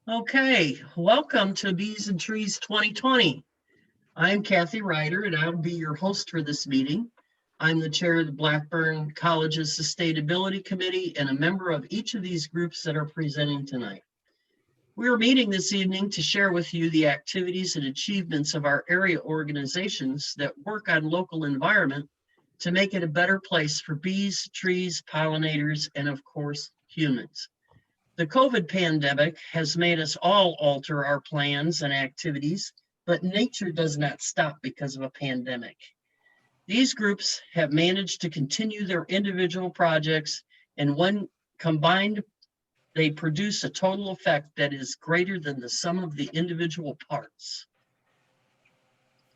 Okay, welcome to Bees and Trees 2020. I'm Kathy Ryder, and I'll be your host for this meeting. I'm the chair of the Blackburn College's Sustainability Committee and a member of each of these groups that are presenting tonight. We are meeting this evening to share with you the activities and achievements of our area organizations that work on local environment to make it a better place for bees, trees, pollinators, and of course, humans. The COVID pandemic has made us all alter our plans and activities, but nature does not stop because of a pandemic. These groups have managed to continue their individual projects, and when combined, they produce a total effect that is greater than the sum of the individual parts.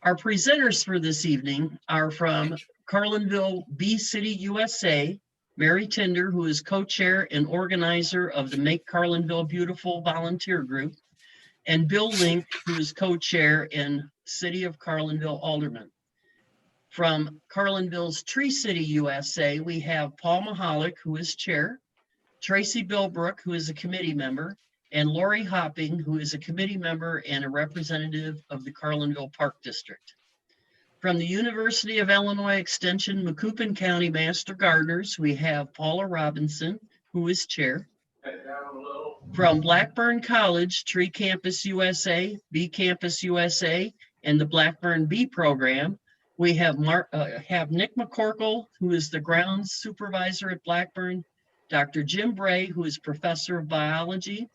Our presenters for this evening are from Carlinville Bee City, USA, Mary Tinder, who is co-chair and organizer of the Make Carlinville Beautiful volunteer group, and Bill Link, who is co-chair and City of Carlinville alderman. From Carlinville's Tree City, USA, we have Paul Mahalik, who is chair, Tracy Bilbrook, who is a committee member, and Lori Hopping, who is a committee member and a representative of the Carlinville Park District. From the University of Illinois Extension Macoupin County Master Gardeners, we have Paula Robinson, who is chair. From Blackburn College, Tree Campus USA, Bee Campus USA, and the Blackburn Bee Program, we have Nick McCorkle, who is the grounds supervisor at Blackburn, Dr. Jim Bray, who is professor of biology.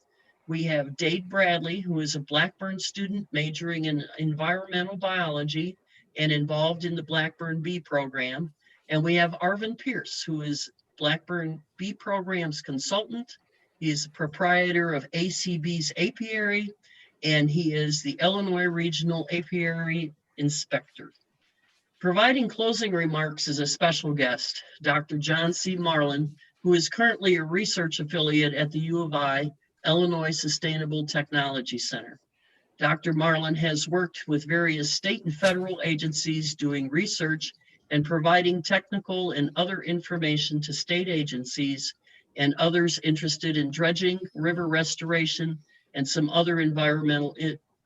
We have Dade Bradley, who is a Blackburn student majoring in environmental biology and involved in the Blackburn Bee Program. And we have Arvin Pierce, who is Blackburn Bee Program's consultant. He is the proprietor of ACB's Apiary, and he is the Illinois Regional Apiary Inspector. Providing closing remarks is a special guest, Dr. John C. Marlin, who is currently a research affiliate at the U of I, Illinois Sustainable Technology Center. Dr. Marlin has worked with various state and federal agencies doing research and providing technical and other information to state agencies and others interested in dredging, river restoration, and some other environmental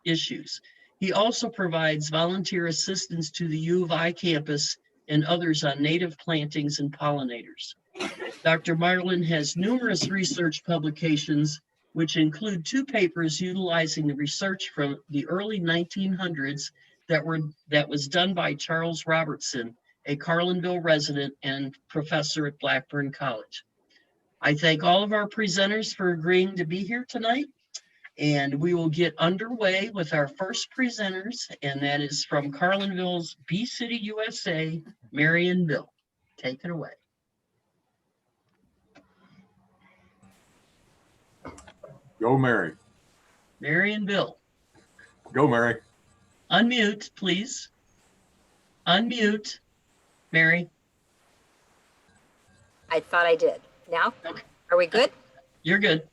issues. He also provides volunteer assistance to the U of I campus and others on native plantings and pollinators. Dr. Marlin has numerous research publications, which include 2 papers utilizing the research from the early 1900s that was done by Charles Robertson, a Carlinville resident and professor at Blackburn College. I thank all of our presenters for agreeing to be here tonight, and we will get underway with our first presenters, and that is from Carlinville's Bee City, USA, Mary and Bill. Take it away. Go, Mary. Mary and Bill. Go, Mary. Unmute, please. Unmute, Mary. I thought I did. Now, Okay. Are we good? You're good.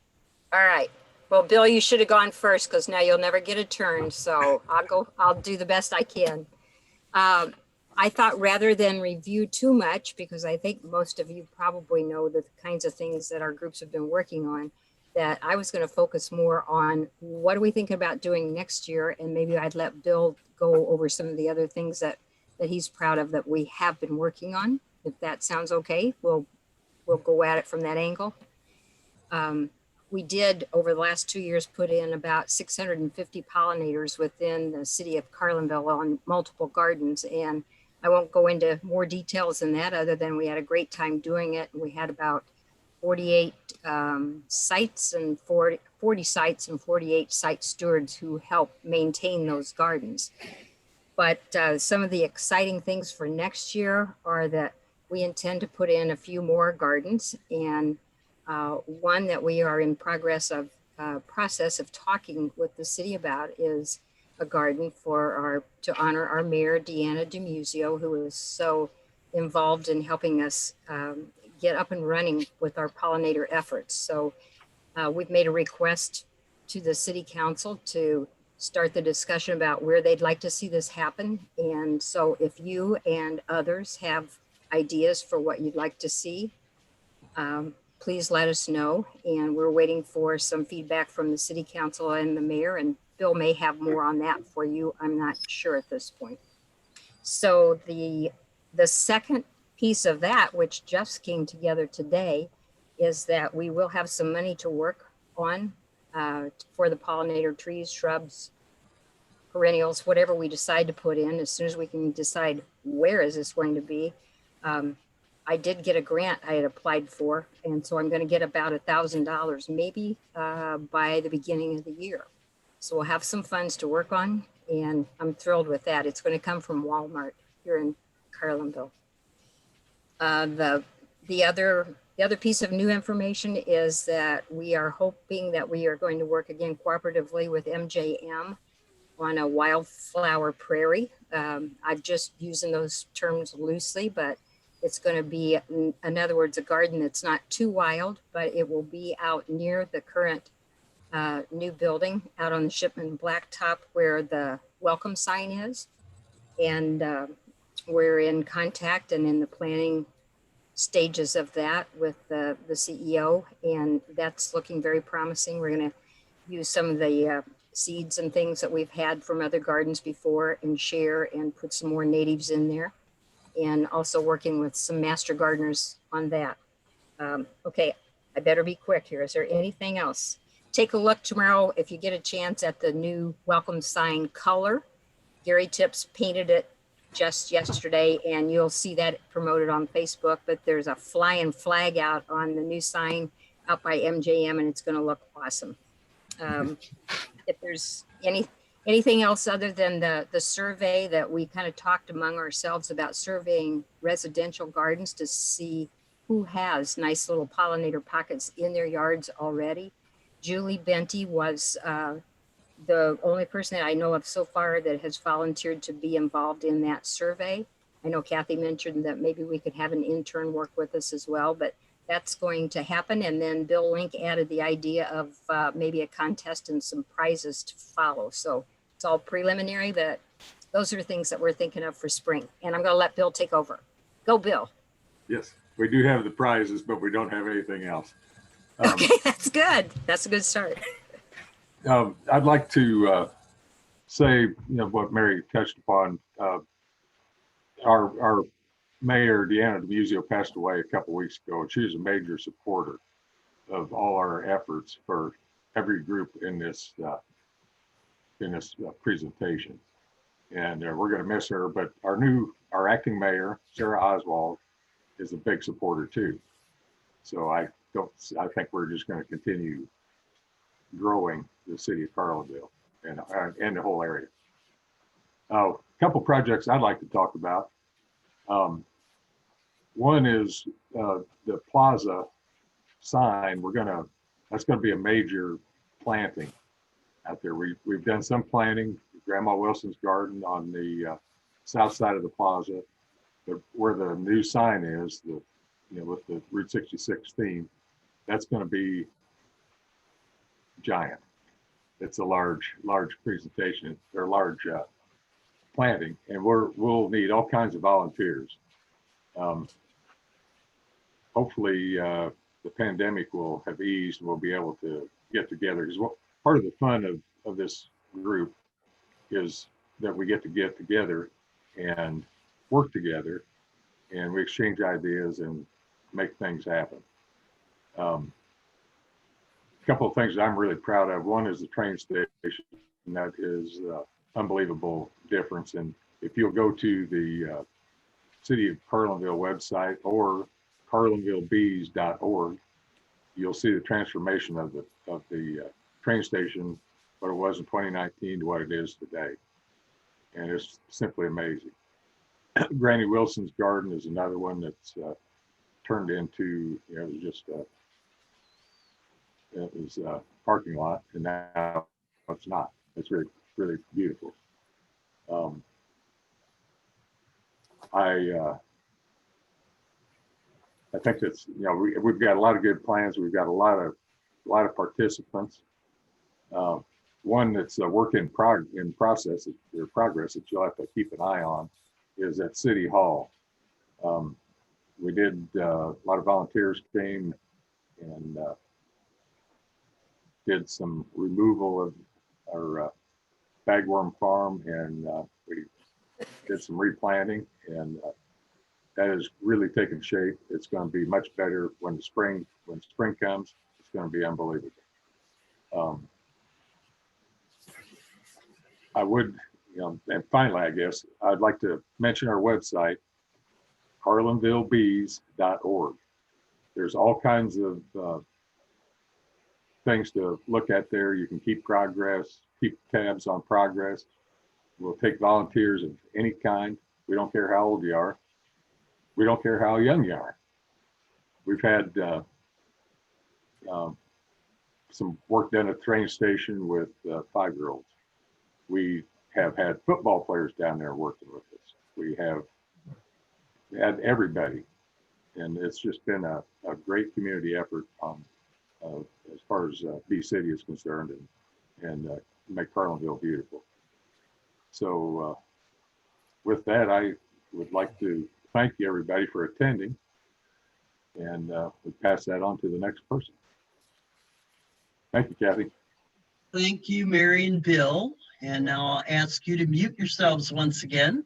All right. Well, Bill, you should have gone first because now you'll never get a turn. So I'll do the best I can. I thought rather than review too much, because I think most of you probably know the kinds of things that our groups have been working on, that I was going to focus more on what are we thinking about doing next year, and maybe I'd let Bill go over some of the other things that he's proud of that we have been working on. If that sounds okay, we'll go at it from that angle. We did over the last 2 years put in about 650 pollinators within the city of Carlinville on multiple gardens, and I won't go into more details than that other than we had a great time doing it. We had about 48 sites and 40 sites and 48 site stewards who help maintain those gardens. But some of the exciting things for next year are that we intend to put in a few more gardens, and one that we are in process of talking with the city about is a garden to honor our mayor, Deanna DiMuzio, who is so involved in helping us get up and running with our pollinator efforts. So we've made a request to the city council to start the discussion about where they'd like to see this happen. And so if you and others have ideas for what you'd like to see, please let us know. And we're waiting for some feedback from the city council and the mayor, and Bill may have more on that for you. I'm not sure at this point. So the second piece of that, which just came together today, is that we will have some money to work on for the pollinator trees, shrubs, perennials, whatever we decide to put in. As soon as we can decide where is this going to be. I did get a grant I had applied for, and so I'm going to get about $1,000 maybe by the beginning of the year. So we'll have some funds to work on, and I'm thrilled with that. It's going to come from Walmart here in Carlinville. The other piece of new information is that we are hoping that we are going to work again cooperatively with MJM on a wildflower prairie. I'm just using those terms loosely, but it's going to be, in other words, a garden that's not too wild, but it will be out near the current new building out on the Shipman Blacktop where the welcome sign is. And we're in contact and in the planning stages of that with the CEO, and that's looking very promising. We're going to use some of the seeds and things that we've had from other gardens before and share and put some more natives in there, and also working with some master gardeners on that. Okay, I better be quick here. Is there anything else? Take a look tomorrow if you get a chance at the new welcome sign color. Gary Tips painted it just yesterday, and you'll see that promoted on Facebook, but there's a flying flag out on the new sign out by MJM, and it's going to look awesome. If there's anything else other than the survey that we kind of talked among ourselves about, surveying residential gardens to see who has nice little pollinator pockets in their yards already. Julie Benty was the only person that I know of so far that has volunteered to be involved in that survey. I know Kathy mentioned that maybe we could have an intern work with us as well, but that's going to happen. And then Bill Link added the idea of maybe a contest and some prizes to follow. So it's all preliminary, but those are things that we're thinking of for spring. And I'm going to let Bill take over. Go, Bill. Yes, we do have the prizes, but we don't have anything else. Okay, that's good. That's a good start. I'd like to say, what Mary touched upon. Our mayor, Deanna DeMuzio, passed away a couple weeks ago, and she was a major supporter of all our efforts for every group in this presentation. And we're going to miss her, but our acting mayor, Sarah Oswald, is a big supporter too. So I think we're just going to continue growing the city of Carlinville and the whole area. A couple projects I'd like to talk about. One is the plaza sign. That's going to be a major planting out there. We've done some planting, Grandma Wilson's garden on the south side of the plaza, but where the new sign is, with the Route 66 theme, that's going to be giant. It's a large presentation or large planting, and we'll need all kinds of volunteers. Hopefully the pandemic will have eased and we'll be able to get together, because part of the fun of this group is that we get together and work together, and we exchange ideas and make things happen. A couple of things that I'm really proud of. One is the train station. That is unbelievable difference. And if you'll go to the City of Carlinville website or carlinvillebees.org, you'll see the transformation of the train station, what it was in 2019 to what it is today. And it's simply amazing. Granny Wilson's garden is another one that's turned into, it was just a parking lot, and now it's not. It's really, really beautiful. I think that's, we've got a lot of good plans. We've got a lot of participants. One that's a work in progress that you'll have to keep an eye on is at City Hall. We did a lot of volunteers came and did some removal of our bagworm farm, and we did some replanting, and that has really taken shape. It's going to be much better when spring comes. It's going to be unbelievable. I would, and finally, I guess I'd like to mention our website, harlanvillebees.org. There's all kinds of things to look at there. You can keep tabs on progress. We'll take volunteers of any kind. We don't care how old you are. We don't care how young you are. We've had some work done at the train station with 5-year-olds. We have had football players down there working with us. We have had everybody, and it's just been a great community effort as far as Bee City is concerned, and make Carlinville beautiful. So with that, I would like to thank you, everybody, for attending, and we pass that on to the next person. Thank you, Kathy. Thank you, Mary and Bill. And now I'll ask you to mute yourselves once again.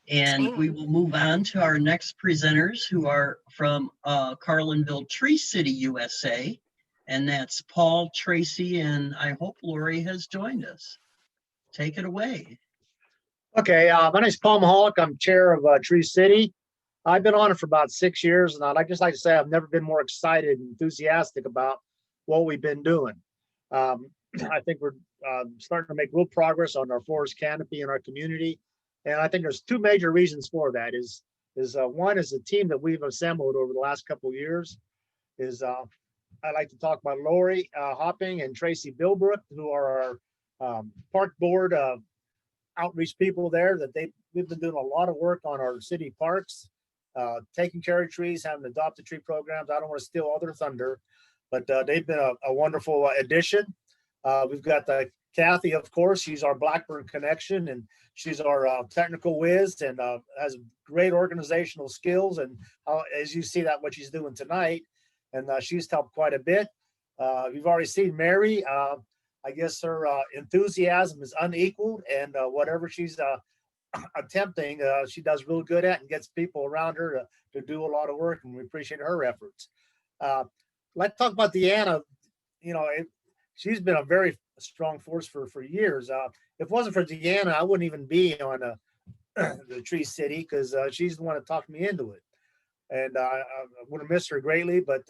And we will move on to our next presenters, who are from Carlinville Tree City, USA. And that's Paul, Tracy, and I hope Lori has joined us. Take it away. Okay, my name is Paul Mahalik. I'm chair of Tree City. I've been on it for about 6 years, and I'd just like to say I've never been more excited and enthusiastic about what we've been doing. I think we're starting to make real progress on our forest canopy in our community, and I think there's 2 major reasons for that. One is the team that we've assembled over the last couple of years. I'd like to talk about Lori Hopping and Tracy Bilbrook, who are our park board outreach people there. We've been doing a lot of work on our city parks, taking care of trees, having adopted tree programs. I don't want to steal all their thunder, but they've been a wonderful addition. We've got Kathy, of course. She's our Blackburn connection, and she's our technical whiz, and has great organizational skills. And as you see that what she's doing tonight, and she's helped quite a bit. You've already seen Mary. I guess her enthusiasm is unequaled, and whatever she's attempting, she does real good at, and gets people around her to do a lot of work, and we appreciate her efforts. Let's talk about Deanna. She's been a very strong force for years. If it wasn't for Deanna, I wouldn't even be on the Tree City, because she's the one that talked me into it. And I would have missed her greatly, but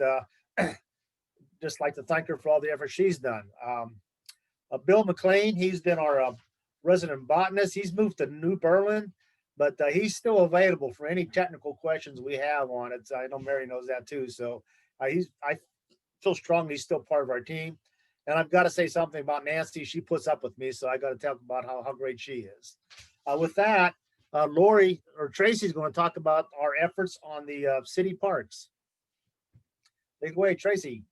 just like to thank her for all the effort she's done. Bill Mclean, he's been our resident botanist. He's moved to New Berlin, but he's still available for any technical questions we have on it. So I know Mary knows that too. So I feel strongly he's still part of our team. And I've got to say something about Nancy. She puts up with me, so I got to talk about how great she is. With that, Lori or Tracy's going to talk about our efforts on the city parks. Take away, Tracy.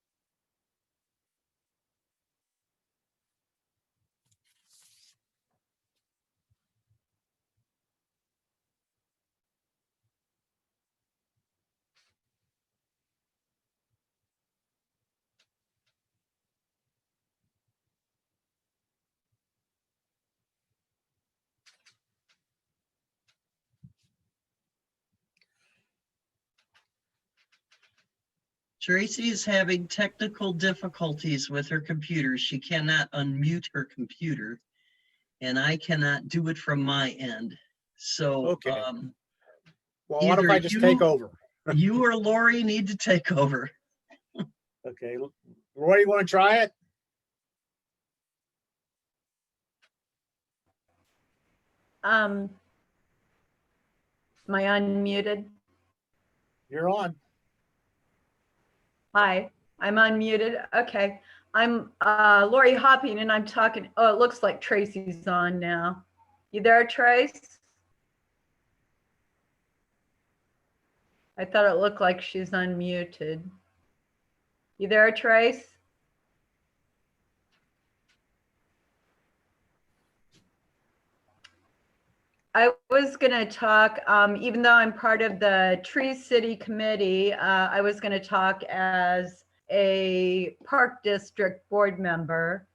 Tracy is having technical difficulties with her computer. She cannot unmute her computer, and I cannot do it from my end. So, okay. Well, why don't I just take over? You or Lori need to take over. Okay, Roy, you want to try it? Am I unmuted? You're on. Hi, I'm unmuted. Okay. I'm Lori Hopping, and I'm talking. Oh, it looks like Tracy's on now. You there, Trace? I thought it looked like she's unmuted. You there, Trace? I was going to talk, even though I'm part of the Tree City Committee, I was going to talk as a park district board member.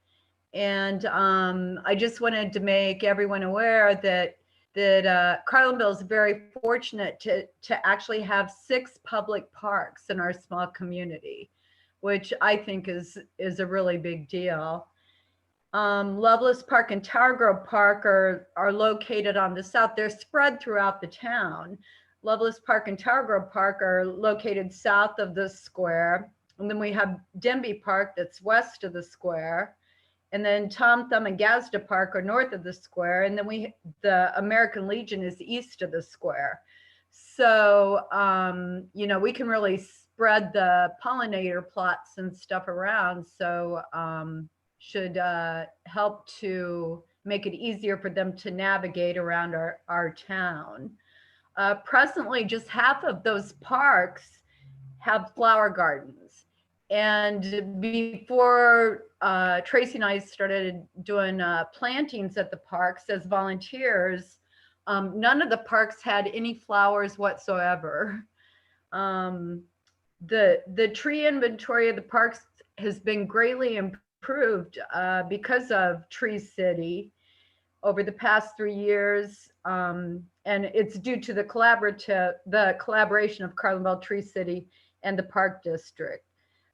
And I just wanted to make everyone aware that Carlinville is very fortunate to actually have 6 public parks in our small community, which I think is a really big deal. Loveless Park and Tower Grove Park are located on the south. They're spread throughout the town. Loveless Park and Tower Grove Park are located south of the square. And then we have Denby Park that's west of the square. And then Tom Thumb and Gazda Park are north of the square. And then the American Legion is east of the square. So, you know, we can really spread the pollinator plots and stuff around. So, should help to make it easier for them to navigate around our town. Presently, just half of those parks have flower gardens. And before Tracy and I started doing plantings at the parks as volunteers, none of the parks had any flowers whatsoever. The tree inventory of the parks has been greatly improved because of Tree City over the past 3 years. And it's due to the collaboration of Carlinville, Tree City, and the Park District.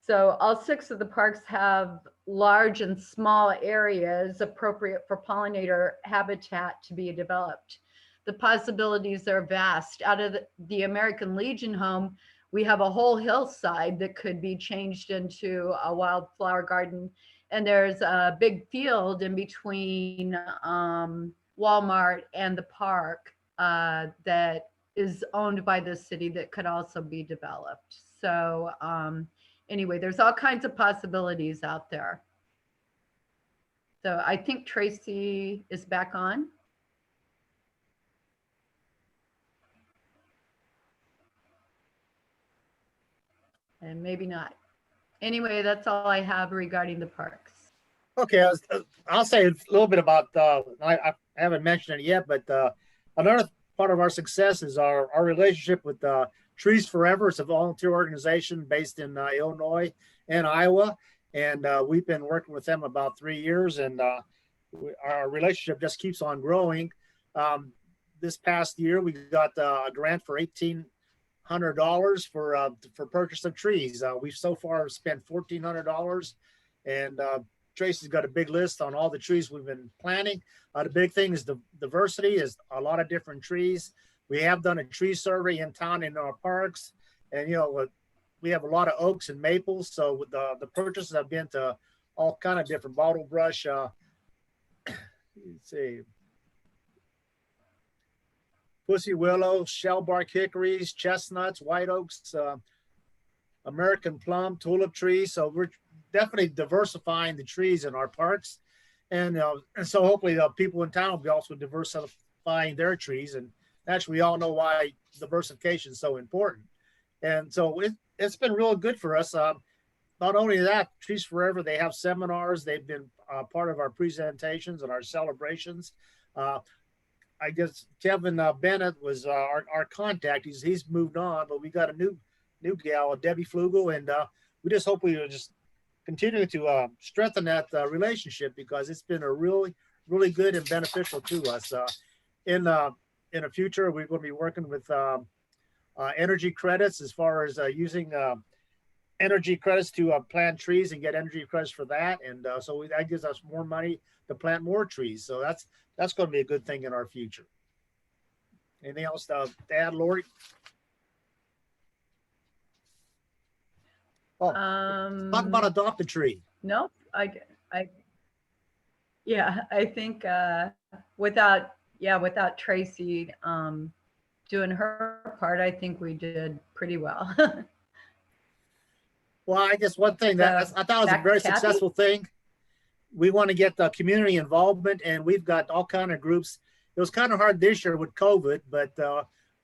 So all 6 of the parks have large and small areas appropriate for pollinator habitat to be developed. The possibilities are vast. Out of the American Legion home, we have a whole hillside that could be changed into a wildflower garden. And there's a big field in between Walmart and the park that is owned by the city that could also be developed. So anyway, there's all kinds of possibilities out there. So I think Tracy is back on. And maybe not. Anyway, that's all I have regarding the parks. Okay, I'll say a little bit about, I haven't mentioned it yet, but another part of our success is our relationship with Trees Forever. It's a volunteer organization based in Illinois and Iowa. And we've been working with them about 3 years, and our relationship just keeps on growing. This past year, we got a grant for $1,800 for purchase of trees. We've so far spent $1,400, and Tracy's got a big list on all the trees we've been planting. The big thing is the diversity, is a lot of different trees. We have done a tree survey in town in our parks, and you know, we have a lot of oaks and maples. So with the purchases have been to all kind of different bottle brush. Let's see, pussy willow, shellbark hickories, chestnuts, white oaks, American plum, tulip trees. So we're definitely diversifying the trees in our parks, and so hopefully people in town will be also diversifying their trees. And actually, we all know why diversification is so important. And so it's been real good for us. Not only that, Trees Forever, they have seminars. They've been part of our presentations and our celebrations. I guess Kevin Bennett was our contact. He's moved on, but we got a new gal, Debbie Flugel, and we just hope we will just continue to strengthen that relationship, because it's been a really good and beneficial to us. In the future, we're going to be working with energy credits, as far as using energy credits to plant trees and get energy credits for that. And so that gives us more money to plant more trees. So that's going to be a good thing in our future. Anything else to add, Lori? Oh, talk about adopt a tree. Nope. Yeah, I think without Tracy doing her part, I think we did pretty well. Well, I guess one thing that I thought was a very successful thing, we want to get the community involvement, and we've got all kind of groups. It was kind of hard this year with COVID, but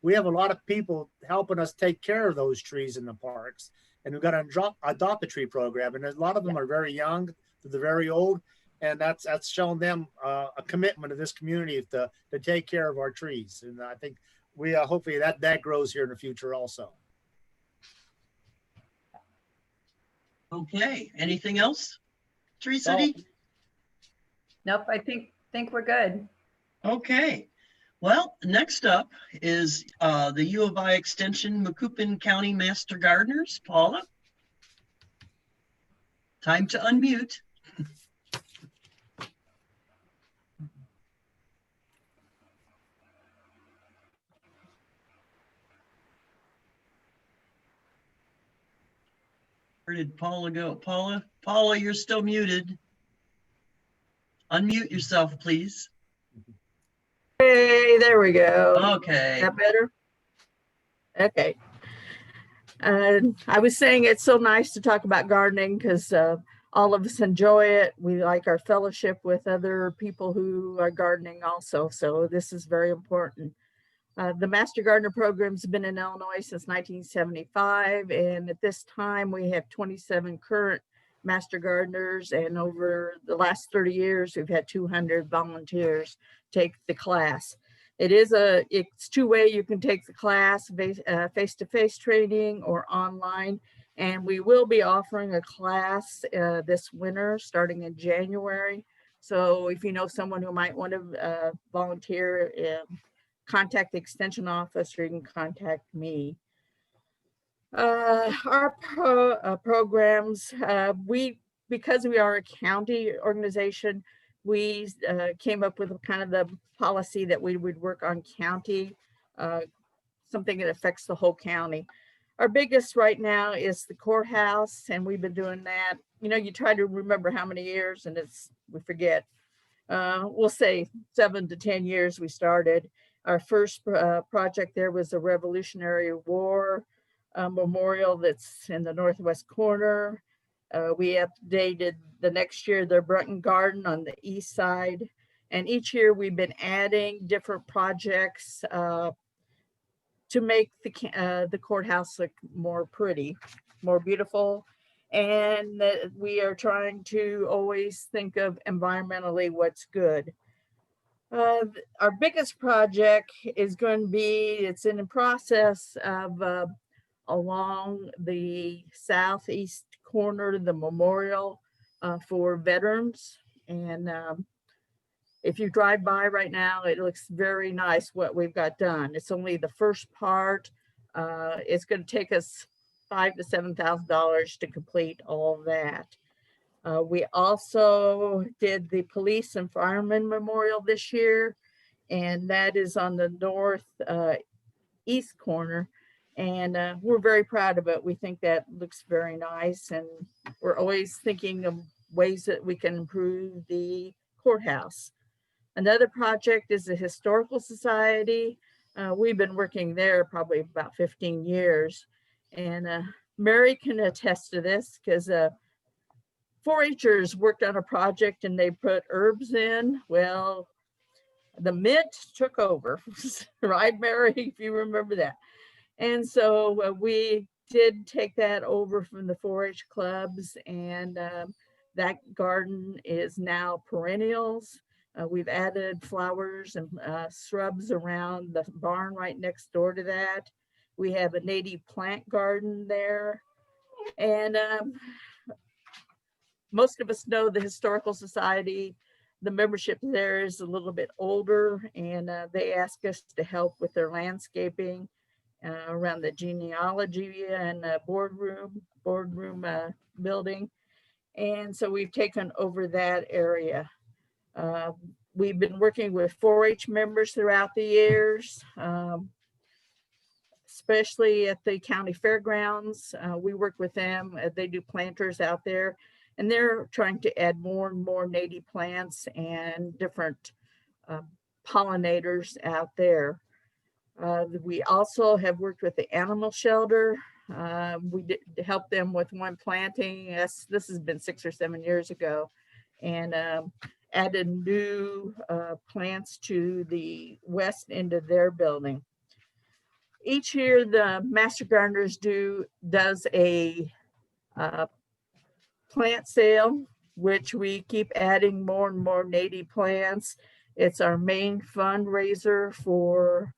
we have a lot of people helping us take care of those trees in the parks. And we've got an adopt a tree program, and a lot of them are very young to the very old, and that's shown them a commitment of this community to take care of our trees. And I think we hopefully that grows here in the future also. Okay, anything else? Tree No. City? Nope, I think we're good. Okay. Well, next up is the U of I Extension Macoupin County Master Gardeners. Paula? Time to unmute. Where did Paula go? Paula, you're still muted. Unmute yourself, please. Hey, there we go. Okay. That better? Okay. I was saying it's so nice to talk about gardening because all of us enjoy it. We like our fellowship with other people who are gardening also. So this is very important. The Master Gardener program's been in Illinois since 1975. And at this time, we have 27 current Master Gardeners. And over the last 30 years, we've had 200 volunteers take the class. It's two-way. You can take the class face-to-face training or online. And we will be offering a class this winter starting in January. So if you know someone who might want to volunteer, contact the extension office or you can contact me. Our programs, because we are a county organization, we came up with kind of the policy that we would work on county, something that affects the whole county. Our biggest right now is the courthouse, and we've been doing that. You know, you try to remember how many years and we forget. We'll say 7 to 10 years we started. Our first project there was the Revolutionary War memorial that's in the northwest corner. We updated the next year the Brunton Garden on the east side. And each year we've been adding different projects to make the courthouse look more pretty, more beautiful. And that we are trying to always think of environmentally what's good. Our biggest project is going to be, it's in the process of along the southeast corner, the memorial for veterans. And if you drive by right now, it looks very nice what we've got done. It's only the first part. It's going to take us $5,000 to $7,000 to complete all of that. We also did the Police and Firemen Memorial this year, and that is on the north east corner. And we're very proud of it. We think that looks very nice, and we're always thinking of ways that we can improve the courthouse. Another project is the Historical Society. We've been working there probably about 15 years, and Mary can attest to this because 4-Hers worked on a project and they put herbs in. Well, the mint took over, right, Mary, if you remember that. And so we did take that over from the 4-H clubs, and that garden is now perennials. We've added flowers and shrubs around the barn right next door to that. We have a native plant garden there. And most of us know the Historical Society. The membership there is a little bit older, and they ask us to help with their landscaping around the genealogy and boardroom building. And so we've taken over that area. We've been working with 4-H members throughout the years, especially at the county fairgrounds. We work with them. They do planters out there, and they're trying to add more and more native plants and different pollinators out there. We also have worked with the animal shelter. We did help them with one planting. This has been 6 or 7 years ago, and added new plants to the west end of their building. Each year, the Master Gardeners does a plant sale, which we keep adding more and more native plants. It's our main fundraiser for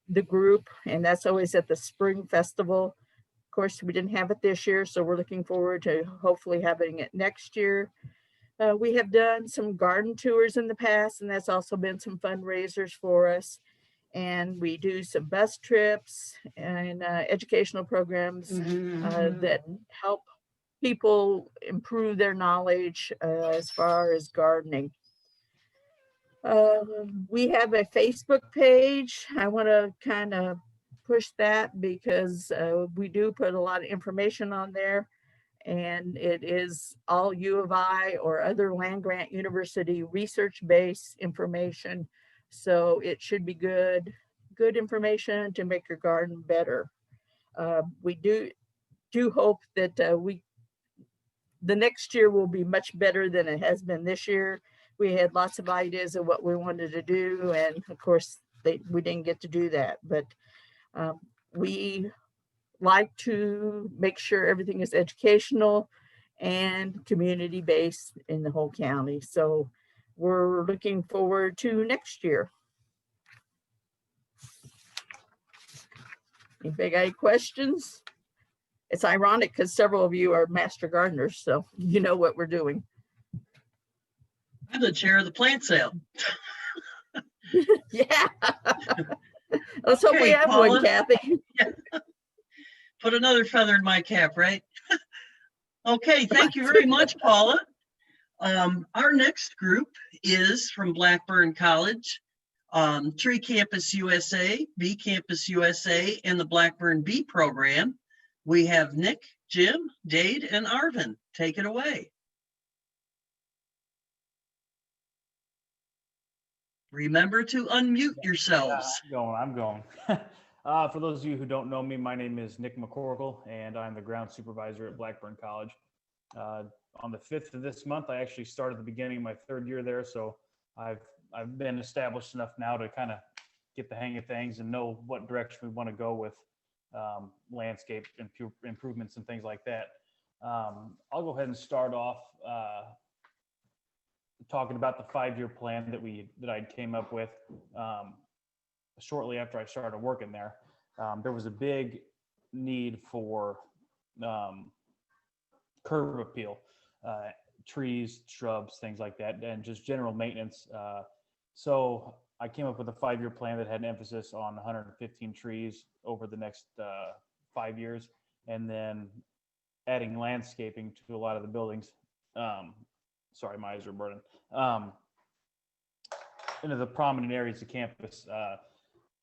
the group, and that's always at the spring festival. course, we didn't have it this year, so we're looking forward to hopefully having it next year. We have done some garden tours in the past, and that's also been some fundraisers for us. And we do some bus trips and educational programs that help people improve their knowledge as far as gardening. We have a Facebook page. I want to kind of push that because we do put a lot of information on there, and it is all U of I or other land-grant university research-based information. So it should be good information to make your garden better. We do hope that the next year will be much better than it has been this year. We had lots of ideas of what we wanted to do, and of course, we didn't get to do that. But we like to make sure everything is educational and community-based in the whole county. So we're looking forward to next year. Anybody got any questions? It's ironic because several of you are master gardeners, so you know what we're doing. I'm the chair of the plant sale. Yeah. Let's hope we have Paula. one, Kathy. Put another feather in my cap, right? Okay, thank you very much, Paula. Our next group is from Blackburn College, Tree Campus USA, Bee Campus USA, and the Blackburn Bee Program. We have Nick, Jim, Dade, and Arvin. Take it away. Remember to unmute yourselves. I'm going. For those of you who don't know me, my name is Nick McCorkle, and I'm the ground supervisor at Blackburn College. On the 5th of this month, I actually started the beginning of my 3rd year there, so I've been established enough now to kind of get the hang of things and know what direction we want to go with landscape improvements and things like that. I'll go ahead and start off talking about the 5-year plan that I came up with shortly after I started working there. There was a big need for curb appeal, trees, shrubs, things like that, and just general maintenance. So I came up with a 5-year plan that had an emphasis on 115 trees over the next 5 years, and then adding landscaping to a lot of the buildings. Sorry, my eyes are burning. Into the prominent areas of campus,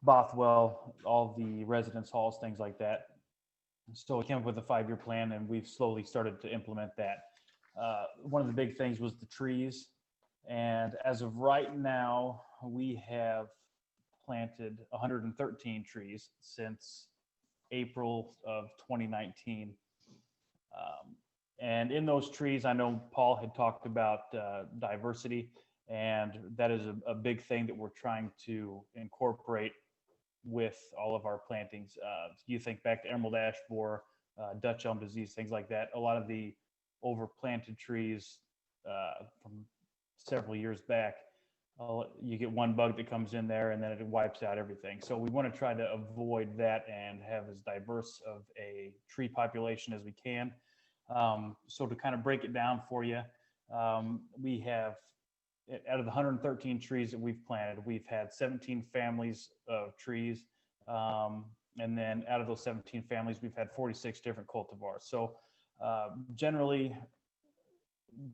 Bothwell, all the residence halls, things like that. So we came up with a 5-year plan, and we've slowly started to implement that. One of the big things was the trees. And as of right now, we have planted 113 trees since April of 2019. And in those trees, I know Paul had talked about diversity, and that is a big thing that we're trying to incorporate with all of our plantings. You think back to emerald ash borer, Dutch elm disease, things like that. A lot of the overplanted trees from several years back, you get one bug that comes in there and then it wipes out everything. So we want to try to avoid that and have as diverse of a tree population as we can. So to kind of break it down for you, we have, out of the 113 trees that we've planted, we've had 17 families of trees. And then out of those 17 families, we've had 46 different cultivars. So generally,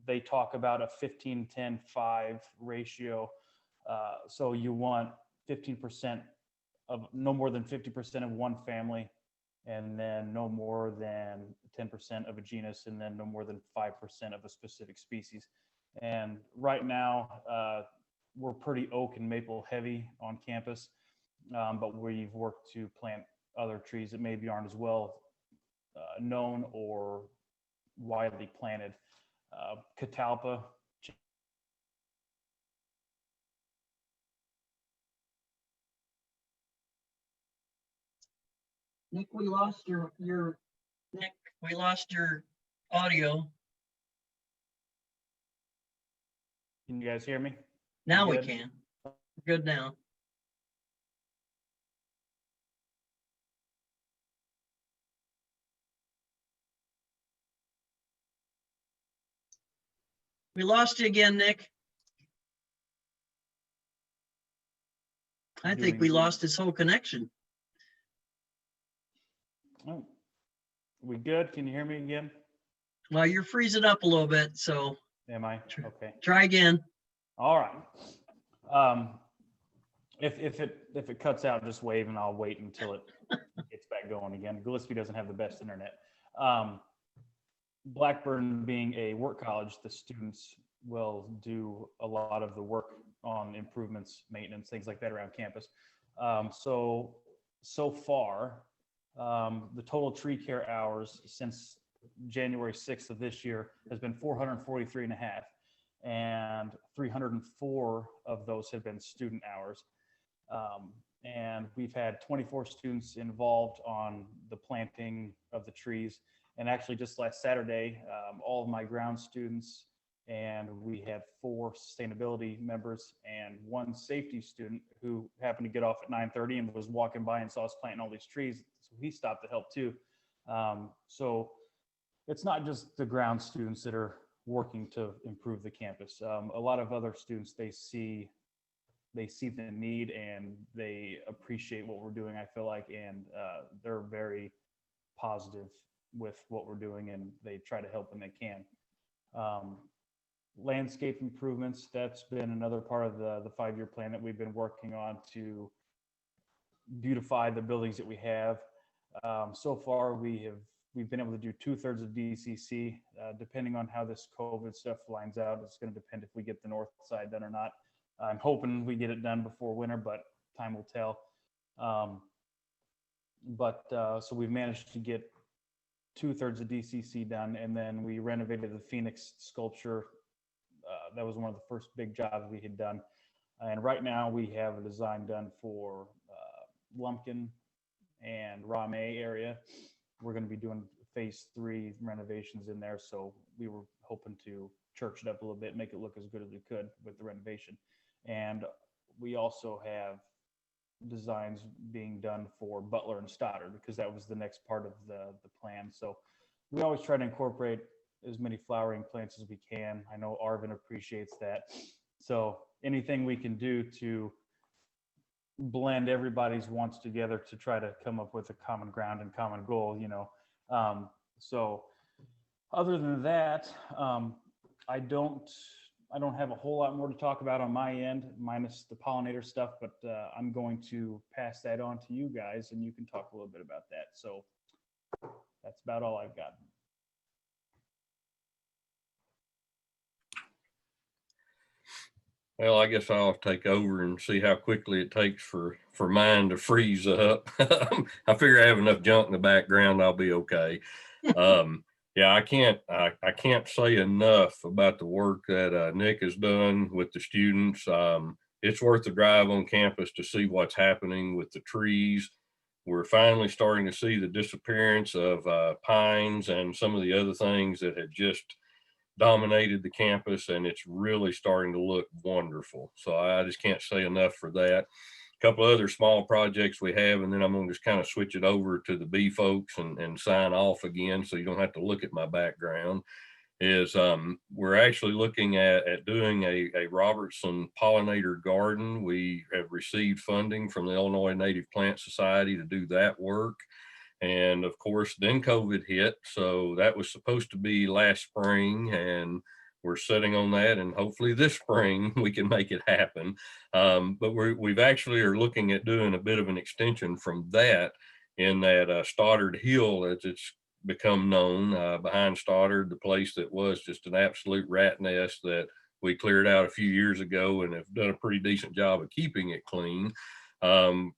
they talk about a 15-10-5 ratio. So you want 15% of, no more than 50% of one family, and then no more than 10% of a genus, and then no more than 5% of a specific species. And right now, we're pretty oak and maple heavy on campus, but we've worked to plant other trees that maybe aren't as well known or widely planted. Catalpa, Nick, we lost your Nick, we lost your audio. can you guys hear me? Now we Good. can. Good now. We lost you again, Nick. I think we lost his whole connection. Oh, we good? Can you hear me again? Well, you're freezing up a little bit, so Am I? Okay. try again. All right. If it cuts out, just wave and I'll wait until it gets back going again. Gillespie doesn't have the best internet. Blackburn being a work college, the students will do a lot of the work on improvements, maintenance, things like that around campus. So far, the total tree care hours since January 6th of this year has been 443 and a half, and 304 of those have been student hours. And we've had 24 students involved on the planting of the trees. And actually just last Saturday, all of my ground students, and we had 4 sustainability members and 1 safety student who happened to get off at 9:30 and was walking by and saw us planting all these trees. So he stopped to help too. So it's not just the ground students that are working to improve the campus. A lot of other students, they see the need and they appreciate what we're doing, I feel like, and they're very positive with what we're doing and they try to help when they can. Landscape improvements, that's been another part of the 5-year plan that we've been working on to beautify the buildings that we have. So far we've been able to do 2/3 of DCC. Depending on how this COVID stuff lines out, it's going to depend if we get the north side done or not. I'm hoping we get it done before winter, but time will tell. So we've managed to get 2/3 of DCC done, and then we renovated the Phoenix sculpture. That was one of the first big jobs we had done. And right now we have a design done for Lumpkin and Rameh area. We're going to be doing phase 3 renovations in there. So we were hoping to church it up a little bit, make it look as good as we could with the renovation. And we also have designs being done for Butler and Stoddard because that was the next part of the plan. So we always try to incorporate as many flowering plants as we can. I know Arvin appreciates that. So anything we can do to blend everybody's wants together to try to come up with a common ground and common goal, you know. So other than that, I don't have a whole lot more to talk about on my end, minus the pollinator stuff, but I'm going to pass that on to you guys and you can talk a little bit about that. So that's about all I've got. Well, I guess I'll take over and see how quickly it takes for mine to freeze up. I figure I have enough junk in the background, I'll be okay. Yeah, I can't say enough about the work that Nick has done with the students. It's worth the drive on campus to see what's happening with the trees. We're finally starting to see the disappearance of pines and some of the other things that had just dominated the campus, and it's really starting to look wonderful. So I just can't say enough for that. A couple of other small projects we have, and then I'm going to just kind of switch it over to the bee folks and sign off again so you don't have to look at my background, is we're actually looking at doing a Robertson pollinator garden. We have received funding from the Illinois Native Plant Society to do that work. And of course, then COVID hit. So that was supposed to be last spring, and we're sitting on that. And hopefully this spring we can make it happen. But we've actually are looking at doing a bit of an extension from that in that Stoddard Hill, as it's become known, behind Stoddard, the place that was just an absolute rat nest that we cleared out a few years ago and have done a pretty decent job of keeping it clean.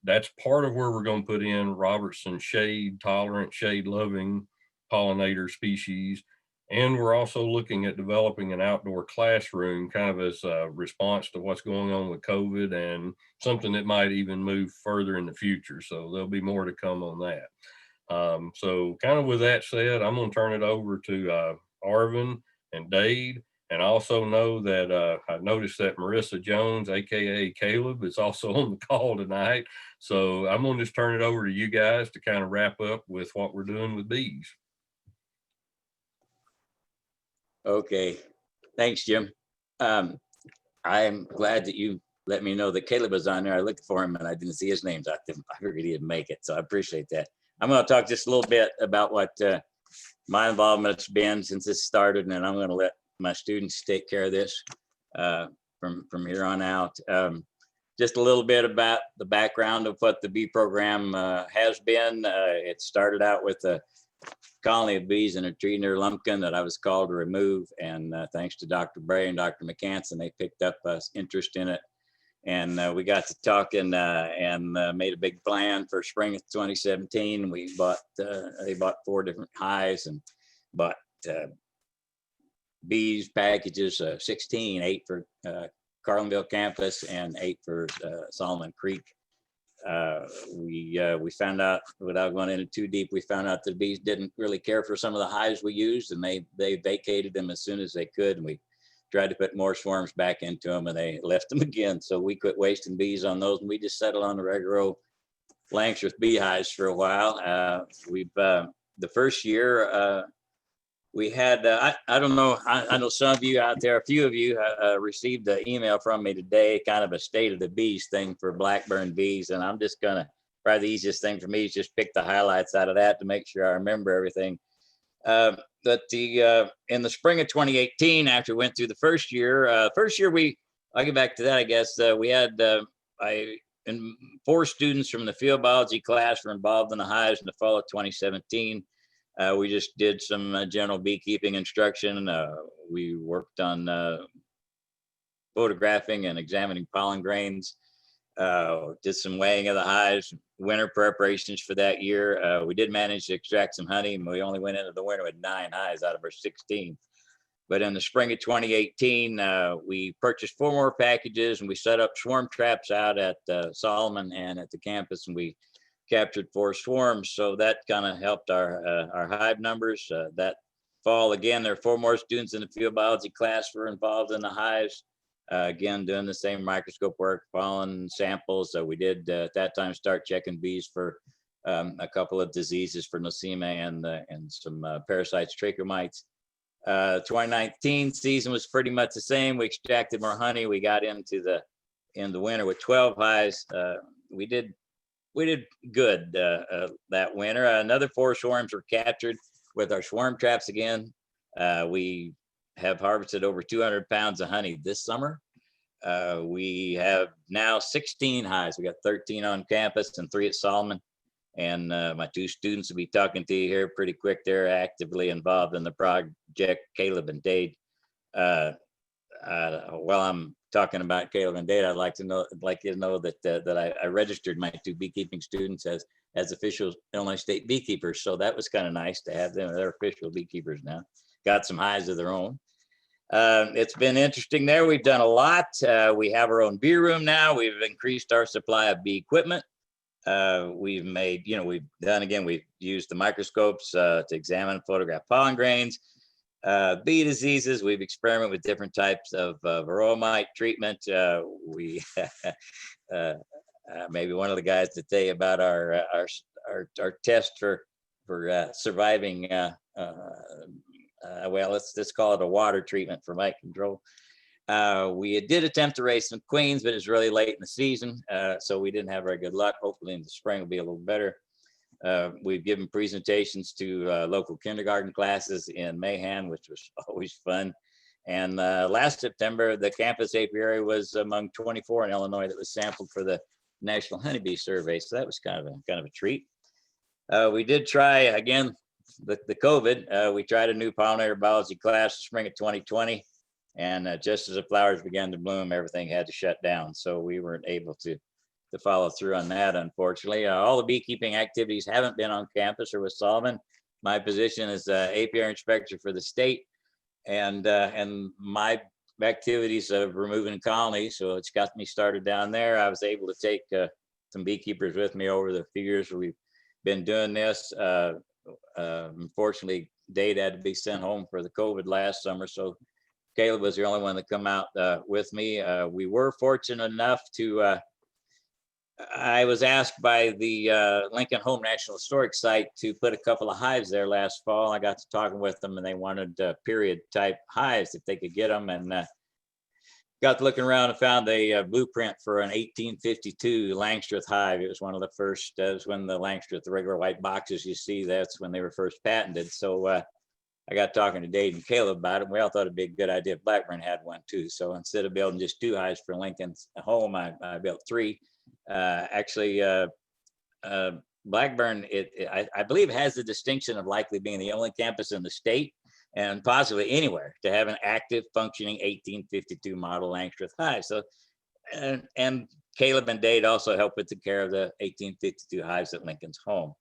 That's part of where we're going to put in Robertson shade tolerant, shade loving pollinator species. And we're also looking at developing an outdoor classroom kind of as a response to what's going on with COVID and something that might even move further in the future. So there'll be more to come on that. So kind of with that said, I'm going to turn it over to Arvin and Dade. And I also know that I noticed that Marissa Jones, AKA Caleb, is also on the call tonight. So I'm going to just turn it over to you guys to kind of wrap up with what we're doing with bees. Okay. Thanks, Jim. I'm glad that you let me know that Caleb was on there. I looked for him and I didn't see his names out there. I figured he didn't make it, so I appreciate that. I'm going to talk just a little bit about what my involvement's been since this started, and then I'm going to let my students take care of this from here on out. Just a little bit about the background of what the bee program has been. It started out with a colony of bees in a tree near Lumpkin that I was called to remove. And thanks to Dr. Bray and Dr. McCanson, they picked up interest in it. And we got to talking and made a big plan for spring of 2017. We bought, they bought 4 different hives and bought bees packages, 16, 8 for Carlinville campus and 8 for Solomon Creek. We found out, without going into too deep, we found out the bees didn't really care for some of the hives we used, and they vacated them as soon as they could. And we tried to put more swarms back into them, and they left them again. So we quit wasting bees on those, and we just settled on the regular old Langsworth beehives for a while. The first year, we had, I don't know, I know some of you out there, a few of you received an email from me today, kind of a state of the bees thing for Blackburn bees. And I'm just gonna, probably the easiest thing for me is just pick the highlights out of that to make sure I remember everything. But in the spring of 2018, after we went through the first year, I'll get back to that, I guess. We had, 4 students from the field biology class were involved in the hives in the fall of 2017. We just did some general beekeeping instruction. We worked on photographing and examining pollen grains, did some weighing of the hives, winter preparations for that year. We did manage to extract some honey, and we only went into the winter with 9 hives out of our 16. But in the spring of 2018, we purchased 4 more packages, and we set up swarm traps out at Solomon and at the campus, and we captured 4 swarms. So that kind of helped our hive numbers. That fall, again, there are 4 more students in the field biology class were involved in the hives. Again, doing the same microscope work, pollen samples. So we did at that time start checking bees for a couple of diseases for nosema and some parasites, trachomites. 2019 season was pretty much the same. We extracted more honey. We got into the winter with 12 hives. We did good that winter. Another 4 swarms were captured with our swarm traps again. We have harvested over 200 pounds of honey this summer. We have now 16 hives. We got 13 on campus and 3 at Solomon. And my 2 students will be talking to you here pretty quick. They're actively involved in the project, Caleb and Dade. While I'm talking about Caleb and Dade, I'd like you to know that I registered my 2 beekeeping students as official Illinois State beekeepers. So that was kind of nice to have them. They're official beekeepers now. Got some hives of their own. It's been interesting there. We've done a lot. We have our own bee room now. We've increased our supply of bee equipment. We've made, we've used the microscopes to examine and photograph pollen grains. Bee diseases, we've experimented with different types of varroa mite treatment. We maybe one of the guys to tell you about our test for surviving. Well, let's call it a water treatment for mite control. We did attempt to raise some queens, but it's really late in the season, so we didn't have very good luck. Hopefully in the spring will be a little better. We've given presentations to local kindergarten classes in Mahan, which was always fun. And last September, the campus apiary was among 24 in Illinois that was sampled for the National Honeybee Survey. So that was kind of a treat. We did try, again, the COVID, we tried a new pollinator biology class in spring of 2020. And just as the flowers began to bloom, everything had to shut down. So we weren't able to follow through on that, unfortunately. All the beekeeping activities haven't been on campus or with Solomon. My position is apiary inspector for the state, and my activities of removing colonies. So it's got me started down there. I was able to take some beekeepers with me over the few years we've been doing this. Unfortunately, Dade had to be sent home for the COVID last summer, so Caleb was the only one that come out with me. We were fortunate enough to I was asked by the Lincoln Home National Historic Site to put a couple of hives there last fall. I got to talking with them, and they wanted period type hives if they could get them, and got looking around and found a blueprint for an 1852 Langstroth hive. It was one of the first, that was when the Langstroth, the regular white boxes you see, that's when they were first patented. So I got talking to Dave and Caleb about it. We all thought it'd be a good idea if Blackburn had one too. So instead of building just 2 hives for Lincoln's home, I built 3. Actually, Blackburn, I believe, has the distinction of likely being the only campus in the state and possibly anywhere to have an active functioning 1852 model Langstroth hive. So, and Caleb and Dade also helped with the care of the 1852 hives at Lincoln's home.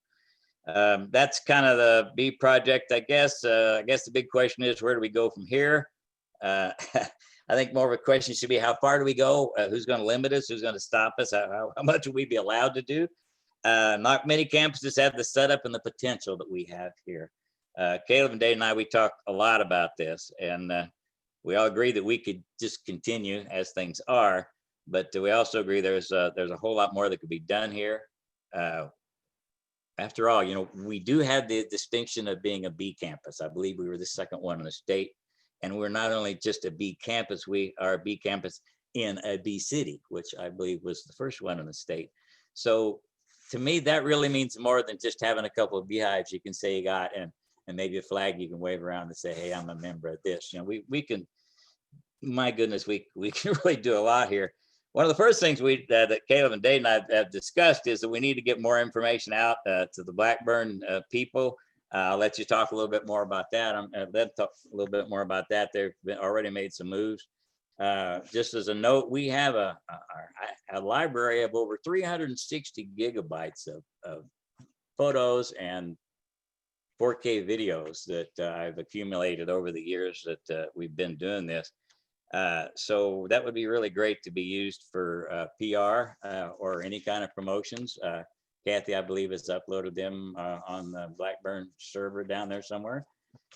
That's kind of the bee project, I guess. I guess the big question is, where do we go from here? I think more of a question should be, how far do we go? Who's going to limit us? Who's going to stop us? How much will we be allowed to do? Not many campuses have the setup and the potential that we have here. Caleb and Dave and I, we talked a lot about this, and we all agree that we could just continue as things are, but we also agree there's a whole lot more that could be done here. After all, you know, we do have the distinction of being a bee campus. I believe we were the second one in the state, and we're not only just a bee campus, we are a bee campus in a bee city, which I believe was the first one in the state. So to me, that really means more than just having a couple of beehives you can say you got, and maybe a flag you can wave around and say, hey, I'm a member of this. You know, we can, my goodness, we can really do a lot here. One of the first things that Caleb and Dave and I have discussed is that we need to get more information out to the Blackburn people. I'll let you talk a little bit more about that. They'll talk a little bit more about that. They've already made some moves. Just as a note, we have a library of over 360 gigabytes of photos and 4K videos that I've accumulated over the years that we've been doing this. So that would be really great to be used for PR or any kind of promotions. Kathy, I believe, has uploaded them on the Blackburn server down there somewhere.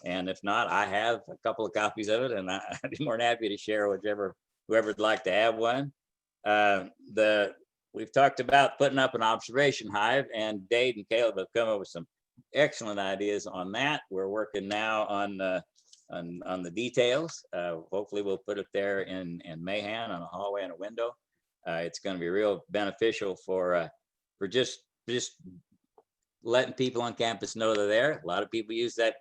And if not, I have a couple of copies of it, and I'd be more than happy to share whoever would like to have one. We've talked about putting up an observation hive, and Dave and Caleb have come up with some excellent ideas on that. We're working now on the details. Hopefully we'll put it there in Mahan on a hallway and a window. It's going to be real beneficial for just letting people on campus know they're there. A lot of people use that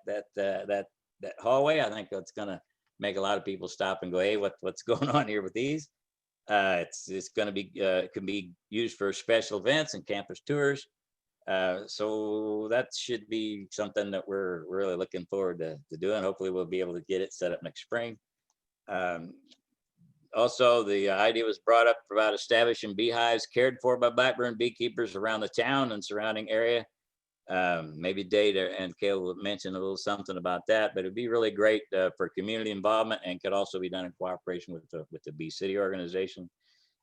hallway. I think that's going to make a lot of people stop and go, hey, what's going on here with these? It's going to be can be used for special events and campus tours. So that should be something that we're really looking forward to doing. Hopefully we'll be able to get it set up next spring. Also, the idea was brought up about establishing beehives cared for by Blackburn beekeepers around the town and surrounding area. Maybe Dave and Caleb would mention a little something about that, but it'd be really great for community involvement, and could also be done in cooperation with the Bee City organization.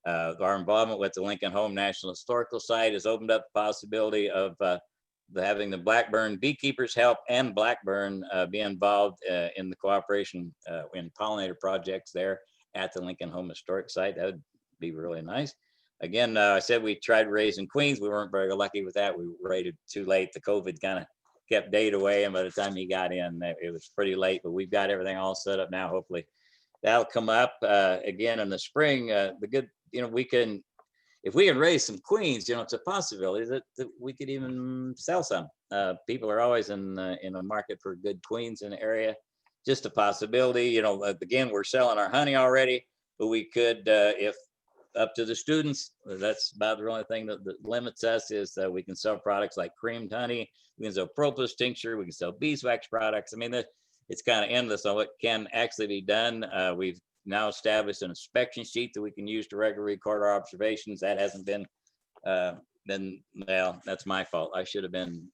Our involvement with the Lincoln Home National Historical Site has opened up the possibility of having the Blackburn beekeepers help and Blackburn be involved in the cooperation in pollinator projects there at the Lincoln Home Historic Site. That would be really nice. Again, I said we tried raising queens. We weren't very lucky with that. We raided too late. The COVID kind of kept Dade away, and by the time he got in, it was pretty late. But we've got everything all set up now. Hopefully, that'll come up again in the spring. The good, you know, we can, if we can raise some queens, you know, it's a possibility that we could even sell some. People are always in a market for good queens in the area. Just a possibility. You know, again, we're selling our honey already, but we could, if up to the students, that's about the only thing that limits us, is that we can sell products like creamed honey, we can sell propolis tincture, we can sell beeswax products. I mean, it's kind of endless on what can actually be done. We've now established an inspection sheet that we can use to regularly record our observations. That hasn't been, well, that's my fault. I should have been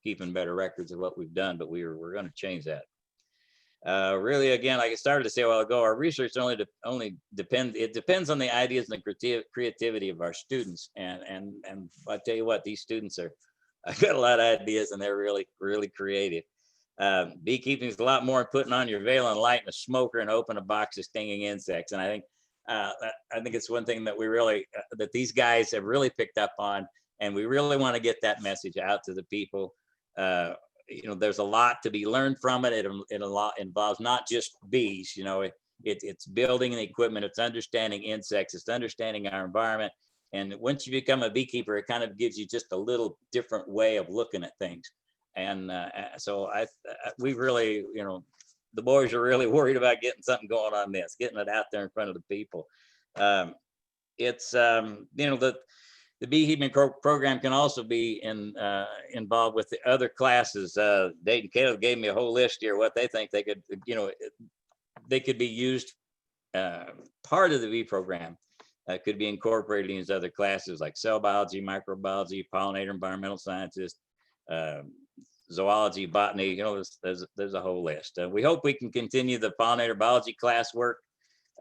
keeping better records of what we've done, but we're going to change that. Really, again, like I started to say a while ago, our research only depends on the ideas and the creativity of our students. And I tell you what, these students I've got a lot of ideas, and they're really, really creative. Beekeeping is a lot more than putting on your veil and lighting a smoker and open a box of stinging insects. And I think I think it's one thing that we really, that these guys have really picked up on, and we really want to get that message out to the people. You know, there's a lot to be learned from it. It a lot involves not just bees, you know, it's building the equipment, it's understanding insects, it's understanding our environment. And once you become a beekeeper, it kind of gives you just a little different way of looking at things. And so we really, you know, the boys are really worried about getting something going on this, getting it out there in front of the people. It's, you know, the beekeeping program can also be involved with the other classes. Dave and Caleb gave me a whole list here, what they think they could, you know, they could be used, part of the bee program could be incorporated in these other classes like cell biology, microbiology, pollinator, environmental sciences, zoology, botany, you know, there's a whole list. We hope we can continue the pollinator biology class work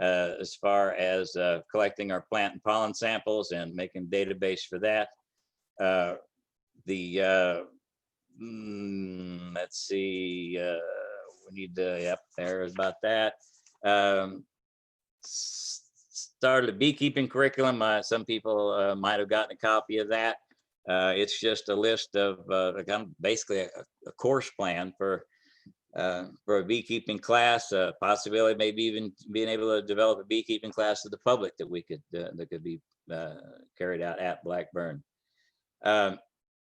as far as collecting our plant and pollen samples and making a database for that. Let's see, we need to, yep, there's about that. Started a beekeeping curriculum. Some people might have gotten a copy of that. It's just a list of basically a course plan for a beekeeping class, possibility maybe even being able to develop a beekeeping class to the public that we could that could be carried out at Blackburn. I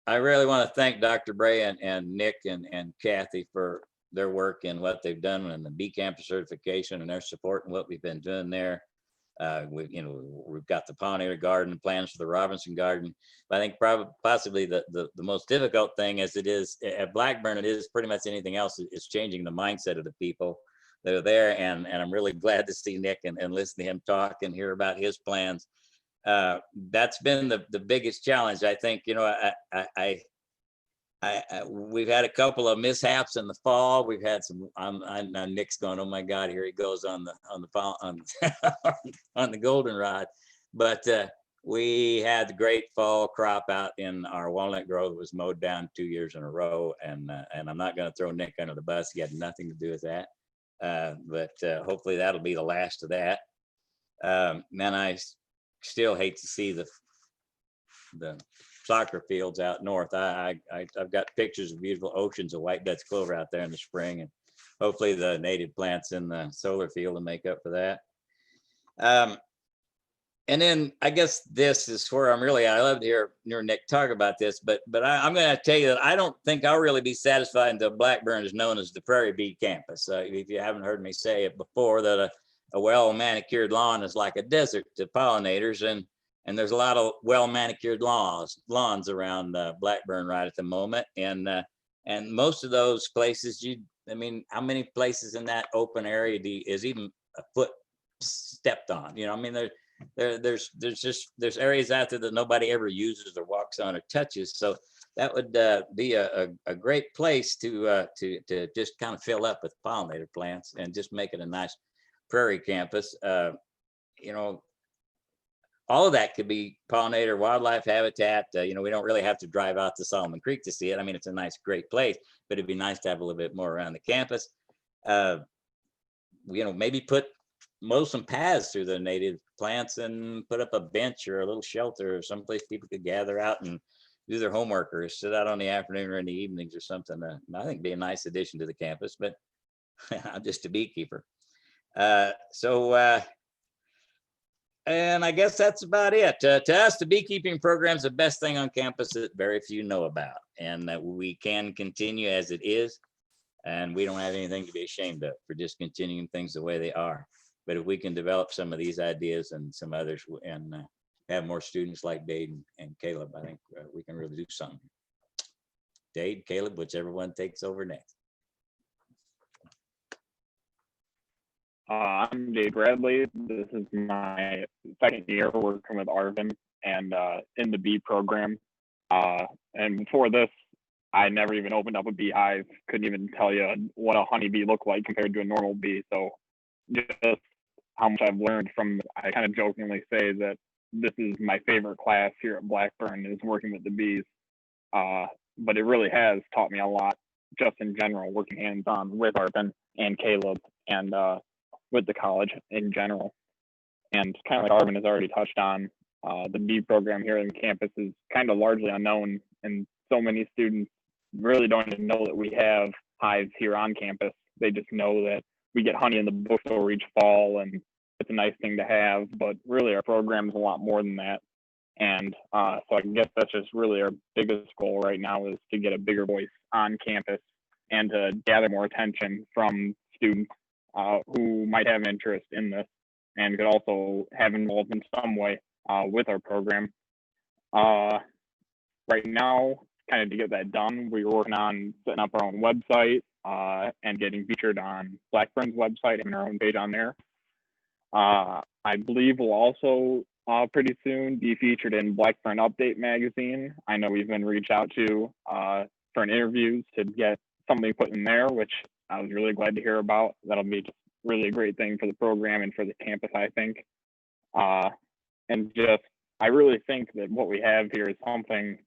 really want to thank Dr. Bray and Nick and Kathy for their work and what they've done in the bee camper certification and their support and what we've been doing there. We've got the pollinator garden, plans for the Robertson garden. But I think probably possibly the most difficult thing, as it is at Blackburn, it is pretty much anything else, is changing the mindset of the people that are there. And I'm really glad to see Nick and listen to him talk and hear about his plans. That's been the biggest challenge. I think, you know, we've had a couple of mishaps in the fall. We've had some. Now Nick's going, oh my God, here he goes on the goldenrod. But we had the great fall crop out in our walnut grove that was mowed down 2 years in a row. And I'm not going to throw Nick under the bus. He had nothing to do with that. But hopefully that'll be the last of that. Man, I still hate to see the soccer fields out north. I've got pictures of beautiful oceans of white Dutch clover out there in the spring, and hopefully the native plants in the solar field will make up for that. And then I guess this is where I love to hear Nick talk about this, but I'm going to tell you that I don't think I'll really be satisfied until Blackburn is known as the Prairie Bee Campus. If you haven't heard me say it before, that a well manicured lawn is like a desert to pollinators, and there's a lot of well manicured lawns around Blackburn right at the moment, and most of those places, how many places in that open area is even a foot stepped on? You know, I mean, there's areas out there that nobody ever uses or walks on or touches. So that would be a great place to just kind of fill up with pollinator plants and just make it a nice prairie campus. You know, all of that could be pollinator wildlife habitat. We don't really have to drive out to Solomon Creek to see it. I mean, it's a nice, great place, but it'd be nice to have a little bit more around the campus. Maybe mow some paths through the native plants and put up a bench or a little shelter or someplace people could gather out and do their homework or sit out on the afternoon or in the evenings or something. I think it'd be a nice addition to the campus, but I'm just a beekeeper. And I guess that's about it. To us, the beekeeping program is the best thing on campus that very few know about, and that we can continue as it is. And we don't have anything to be ashamed of for just continuing things the way they are. But if we can develop some of these ideas and some others and have more students like Dade and Caleb, I think we can really do something. Dade, Caleb, whichever one takes over next. I'm Dave Bradley. This is my second year working with Arvin and in the bee program. And before this, I never even opened up a beehive. Couldn't even tell you what a honeybee looked like compared to a normal bee. So just how much I've learned from, I kind of jokingly say that this is my favorite class here at Blackburn, is working with the bees. But it really has taught me a lot just in general, working hands-on with Arvin and Caleb and with the college in general. And kind of like Arvin has already touched on, the bee program here on campus is kind of largely unknown, and so many students really don't even know that we have hives here on campus. They just know that we get honey in the bush over each fall, and it's a nice thing to have, but really our program is a lot more than that. And so I guess that's just really our biggest goal right now, is to get a bigger voice on campus and to gather more attention from students who might have interest in this and could also have involved in some way with our program. Right now, kind of to get that done, we're working on setting up our own website and getting featured on Blackburn's website, having our own page on there. I believe we'll also pretty soon be featured in Blackburn Update magazine. I know we've been reached out to for an interviews to get something put in there, which I was really glad to hear about. That'll be just really a great thing for the program and for the campus, I think. And just, I really think that what we have here is something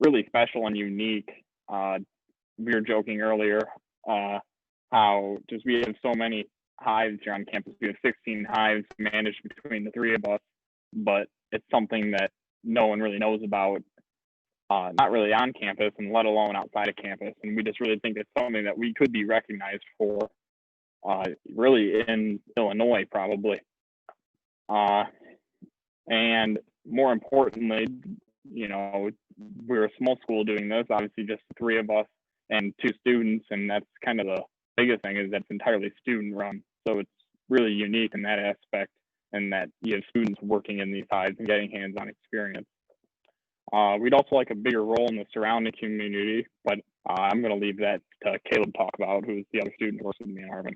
really special and unique. We were joking earlier how just we have so many hives here on campus. We have 16 hives managed between the three of us, but it's something that no one really knows about, not really on campus and let alone outside of campus. And we just really think it's something that we could be recognized for, really in Illinois probably. And more importantly, you know, we're a small school doing this, obviously just the three of us and 2 students, and that's kind of the biggest thing, is that it's entirely student run. So it's really unique in that aspect, and that you have students working in these hives and getting hands-on experience. We'd also like a bigger role in the surrounding community, but I'm going to leave that to Caleb to talk about, who's the other student who works with me in Arvin.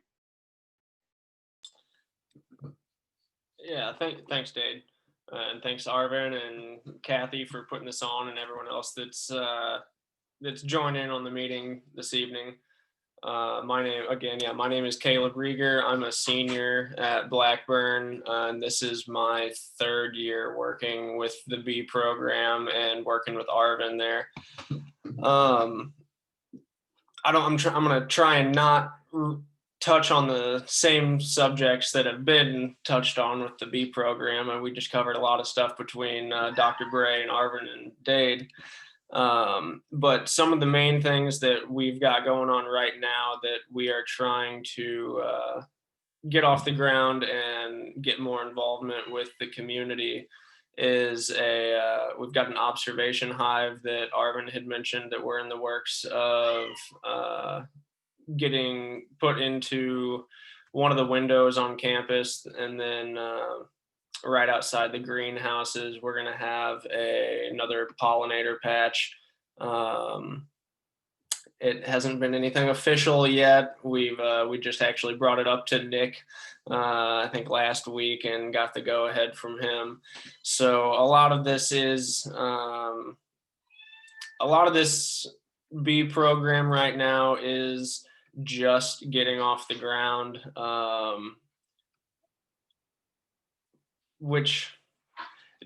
Yeah, thanks, Dade. And thanks, Arvin and Kathy, for putting this on, and everyone else that's joined in on the meeting this evening. My name is Caleb Rieger. I'm a senior at Blackburn, and this is my 3rd year working with the bee program and working with Arvin there. I'm gonna try and not touch on the same subjects that have been touched on with the bee program, and we just covered a lot of stuff between Dr. Bray and Arvin and Dade. But some of the main things that we've got going on right now that we are trying to get off the ground and get more involvement with the community is we've got an observation hive that Arvin had mentioned that we're in the works of getting put into one of the windows on campus, and then right outside the greenhouses we're going to have another pollinator patch. It hasn't been anything official yet. We just actually brought it up to Nick I think last week and got the go ahead from him. So a lot of this bee program right now is just getting off the ground, which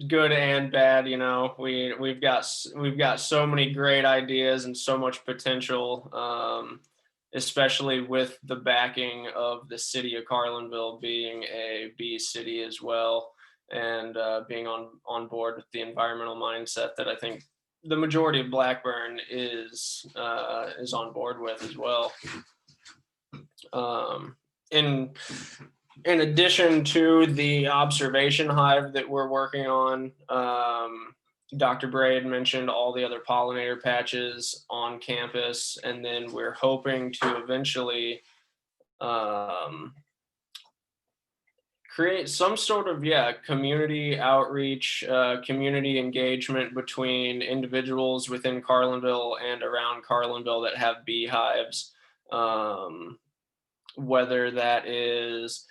good and bad. You know, we've got so many great ideas and so much potential, especially with the backing of the city of Carlinville being a bee city as well, and being on board with the environmental mindset that I think the majority of Blackburn is on board with as well. In addition to the observation hive that we're working on, Dr. Bray had mentioned all the other pollinator patches on campus, and then we're hoping to eventually create some sort of community outreach, community engagement between individuals within Carlinville and around Carlinville that have beehives. Whether that is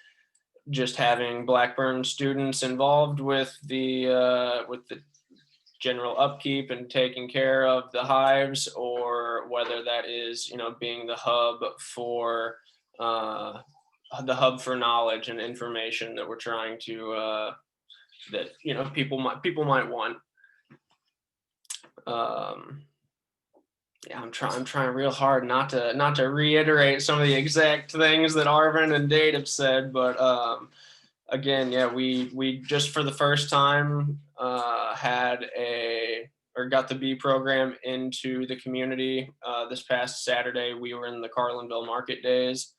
just having Blackburn students involved with the general upkeep and taking care of the hives, or whether that is, you know, being the hub for knowledge and information that we're trying to that, you know, people might want. I'm trying real hard not to reiterate some of the exact things that Arvin and Dade have said, but again, yeah, we just for the first time got the bee program into the community. This past Saturday, we were in the Carlinville Market Days.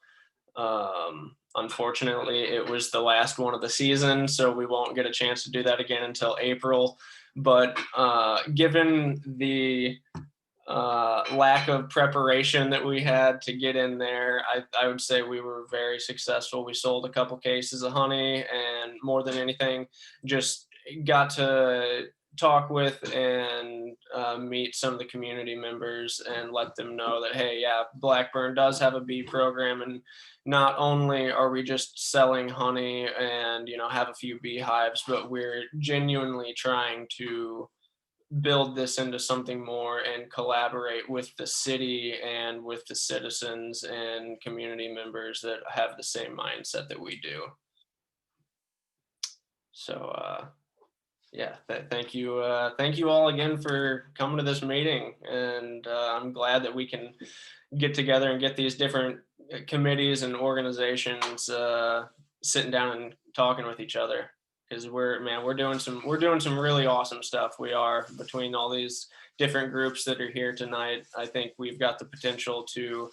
Unfortunately, it was the last one of the season, so we won't get a chance to do that again until April. But given the lack of preparation that we had to get in there, I would say we were very successful. We sold a couple cases of honey, and more than anything, just got to talk with and meet some of the community members and let them know that, hey, yeah, Blackburn does have a bee program, and not only are we just selling honey and have a few beehives, but we're genuinely trying to build this into something more and collaborate with the city and with the citizens and community members that have the same mindset that we do. So yeah, thank you all again for coming to this meeting, and I'm glad that we can get together and get these different committees and organizations sitting down and talking with each other. Because we're doing some really awesome stuff. We are, between all these different groups that are here tonight. I think we've got the potential to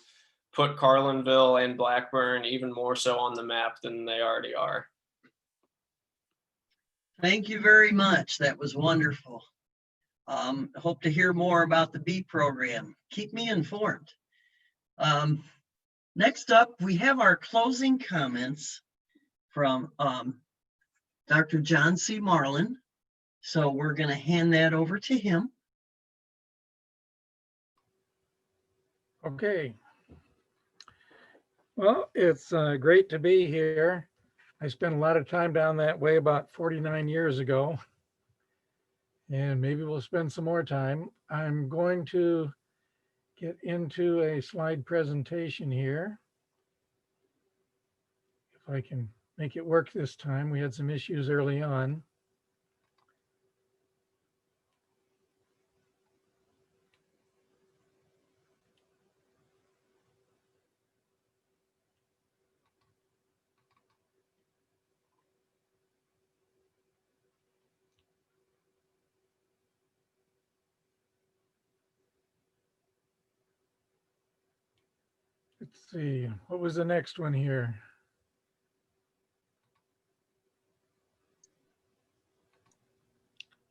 put Carlinville and Blackburn even more so on the map than they already are. Thank you very much. That was wonderful. Hope to hear more about the bee program. Keep me informed. Next up, we have our closing comments from Dr. John C. Marlin. So we're going to hand that over to him. Okay. Well, it's great to be here. I spent a lot of time down that way about 49 years ago, and maybe we'll spend some more time. I'm going to get into a slide presentation here. If I can make it work this time. We had some issues early on. Let's see, what was the next one here?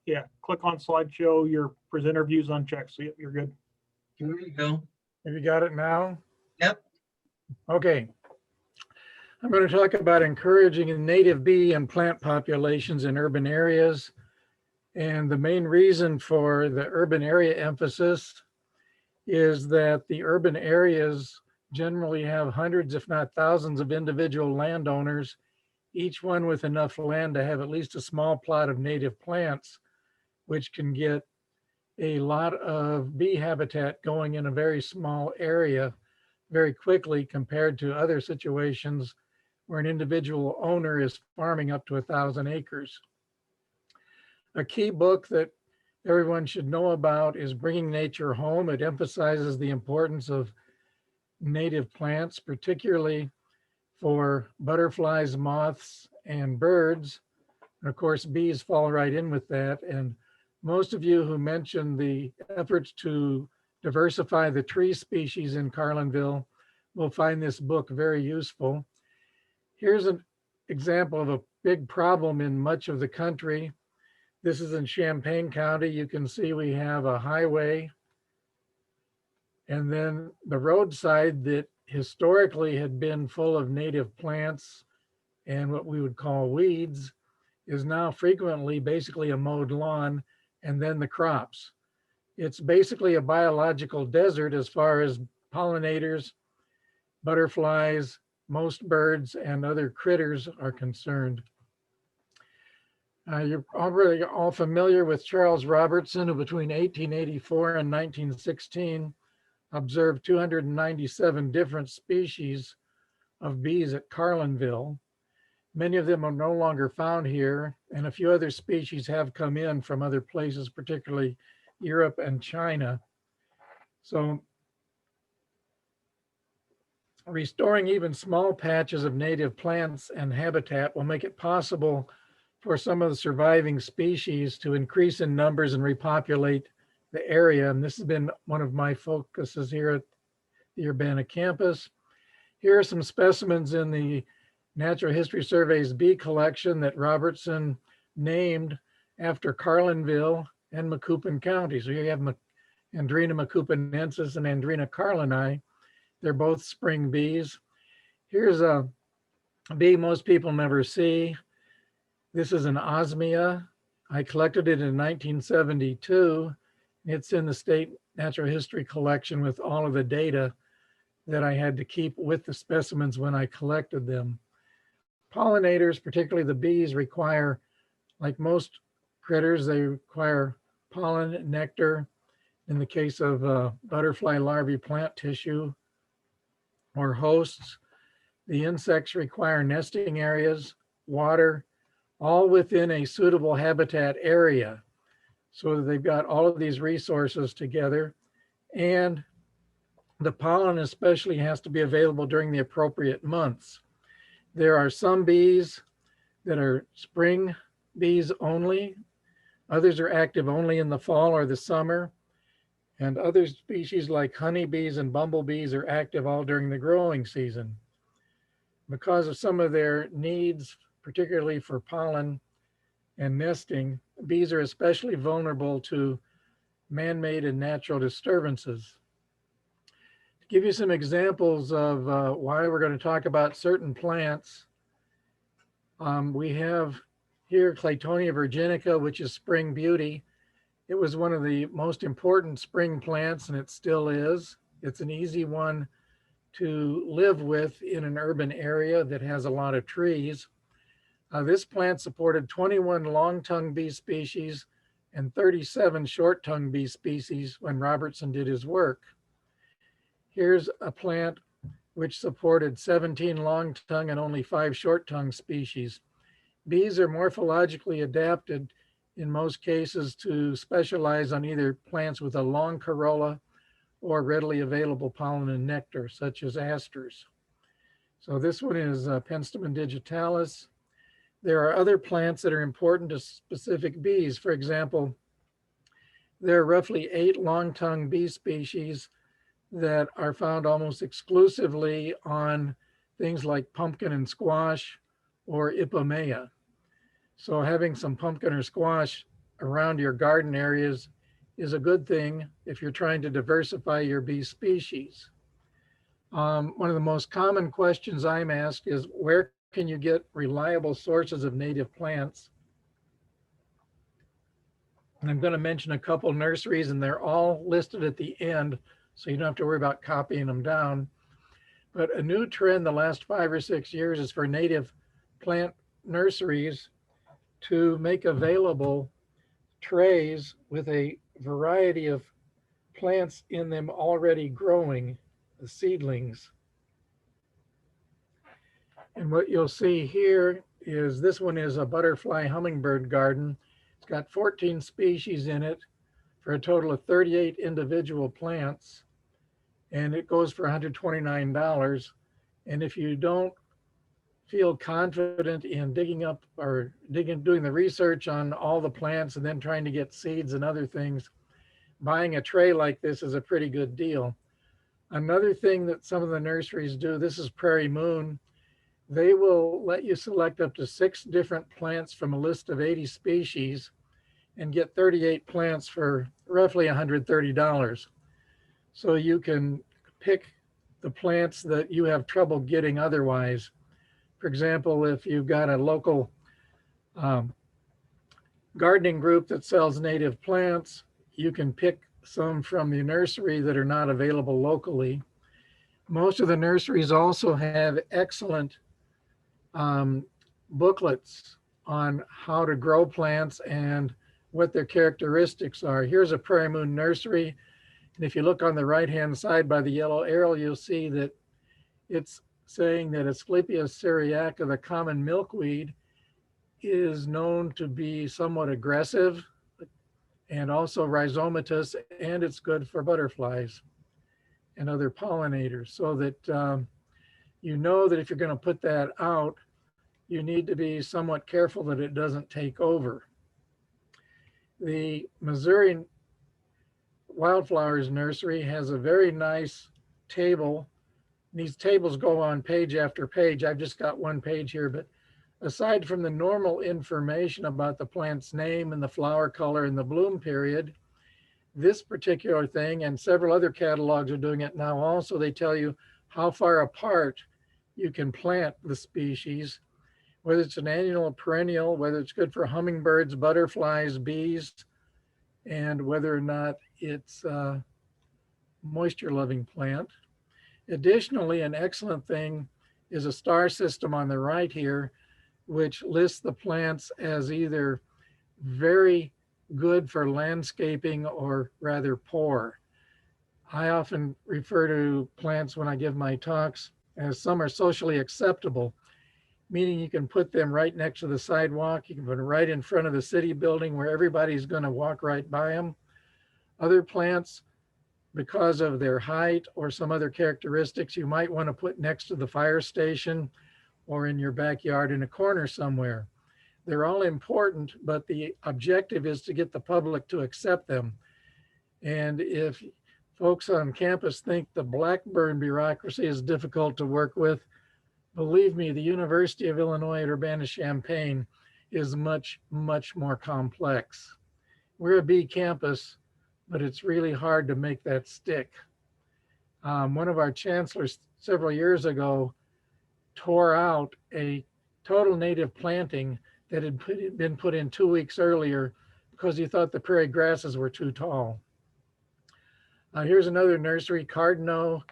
Yeah, click on slideshow, your presenter views unchecked, so you're good. Here we go. Have you got it now? Yep. Okay. I'm going to talk about encouraging native bee and plant populations in urban areas. And the main reason for the urban area emphasis is that the urban areas generally have hundreds, if not thousands, of individual landowners, each one with enough land to have at least a small plot of native plants, which can get a lot of bee habitat going in a very small area very quickly compared to other situations where an individual owner is farming up to 1,000 acres. A key book that everyone should know about is Bringing Nature Home. It emphasizes the importance of native plants, particularly for butterflies, moths, and birds. And of course, bees fall right in with that. And most of you who mentioned the efforts to diversify the tree species in Carlinville will find this book very useful. Here's an example of a big problem in much of the country. This is in Champaign County. You can see we have a highway, and then the roadside that historically had been full of native plants and what we would call weeds is now frequently basically a mowed lawn, and then the crops. It's basically a biological desert as far as pollinators, butterflies, most birds, and other critters are concerned. You're already all familiar with Charles Robertson, who between 1884 and 1916 observed 297 different species of bees at Carlinville. Many of them are no longer found here, and a few other species have come in from other places, particularly Europe and China. So Restoring even small patches of native plants and habitat will make it possible for some of the surviving species to increase in numbers and repopulate the area. And this has been one of my focuses here at the Urbana campus. Here are some specimens in the Natural History Survey's bee collection that Robertson named after Carlinville and Macoupin County. So here you have Andrena macoupinensis and Andrena carlini. They're both spring bees. Here's a bee most people never see. This is an osmia. I collected it in 1972. It's in the state natural history collection with all of the data that I had to keep with the specimens when I collected them. Pollinators, particularly the bees, require, like most critters, they require pollen, nectar. In the case of butterfly larvae, plant tissue or hosts. The insects require nesting areas, water, all within a suitable habitat area. So that they've got all of these resources together, and the pollen especially has to be available during the appropriate months. There are some bees that are spring bees only. Others are active only in the fall or the summer. And other species like honeybees and bumblebees are active all during the growing season. Because of some of their needs, particularly for pollen and nesting, bees are especially vulnerable to man-made and natural disturbances. To give you some examples of why we're going to talk about certain plants, we have here Claytonia virginica, which is spring beauty. It was one of the most important spring plants, and it still is. It's an easy one to live with in an urban area that has a lot of trees. This plant supported 21 long-tongued bee species and 37 short-tongued bee species when Robertson did his work. Here's a plant which supported 17 long-tongued and only 5 short-tongued species. Bees are morphologically adapted in most cases to specialize on either plants with a long corolla or readily available pollen and nectar, such as asters. So this one is Penstemon digitalis. There are other plants that are important to specific bees. For example, there are roughly 8 long-tongued bee species that are found almost exclusively on things like pumpkin and squash or Ipomaea. So having some pumpkin or squash around your garden areas is a good thing if you're trying to diversify your bee species. One of the most common questions I'm asked is, where can you get reliable sources of native plants? And I'm going to mention a couple nurseries, and they're all listed at the end, so you don't have to worry about copying them down. But a new trend the last 5 or 6 years is for native plant nurseries to make available trays with a variety of plants in them already growing, the seedlings. And what you'll see here is this one is a butterfly hummingbird garden. It's got 14 species in it for a total of 38 individual plants, and it goes for $129. And if you don't feel confident in digging up or doing the research on all the plants and then trying to get seeds and other things, buying a tray like this is a pretty good deal. Another thing that some of the nurseries do, this is Prairie Moon, they will let you select up to 6 different plants from a list of 80 species and get 38 plants for roughly $130. So you can pick the plants that you have trouble getting otherwise. For example, if you've got a local gardening group that sells native plants, you can pick some from the nursery that are not available locally. Most of the nurseries also have excellent booklets on how to grow plants and what their characteristics are. Here's a Prairie Moon nursery. And if you look on the right-hand side by the yellow arrow, you'll see that it's saying that Asclepias syriaca, the common milkweed, is known to be somewhat aggressive and also rhizomatous, and it's good for butterflies and other pollinators. So that you know that if you're going to put that out, you need to be somewhat careful that it doesn't take over. The Missouri Wildflowers Nursery has a very nice table. These tables go on page after page. I've just got one page here, but aside from the normal information about the plant's name and the flower color and the bloom period, this particular thing and several other catalogs are doing it now also, they tell you how far apart you can plant the species, whether it's an annual or perennial, whether it's good for hummingbirds, butterflies, bees, and whether or not it's a moisture-loving plant. Additionally, an excellent thing is a star system on the right here, which lists the plants as either very good for landscaping or rather poor. I often refer to plants when I give my talks as some are socially acceptable, meaning you can put them right next to the sidewalk. You can put them right in front of the city building where everybody's going to walk right by them. Other plants, because of their height or some other characteristics, you might want to put next to the fire station or in your backyard in a corner somewhere. They're all important, but the objective is to get the public to accept them. And if folks on campus think the Blackburn bureaucracy is difficult to work with, believe me, the University of Illinois at Urbana-Champaign is much, much more complex. We're a bee campus, but it's really hard to make that stick. One of our chancellors several years ago tore out a total native planting that had been put in 2 weeks earlier because he thought the prairie grasses were too tall. Here's another nursery, Cardinal.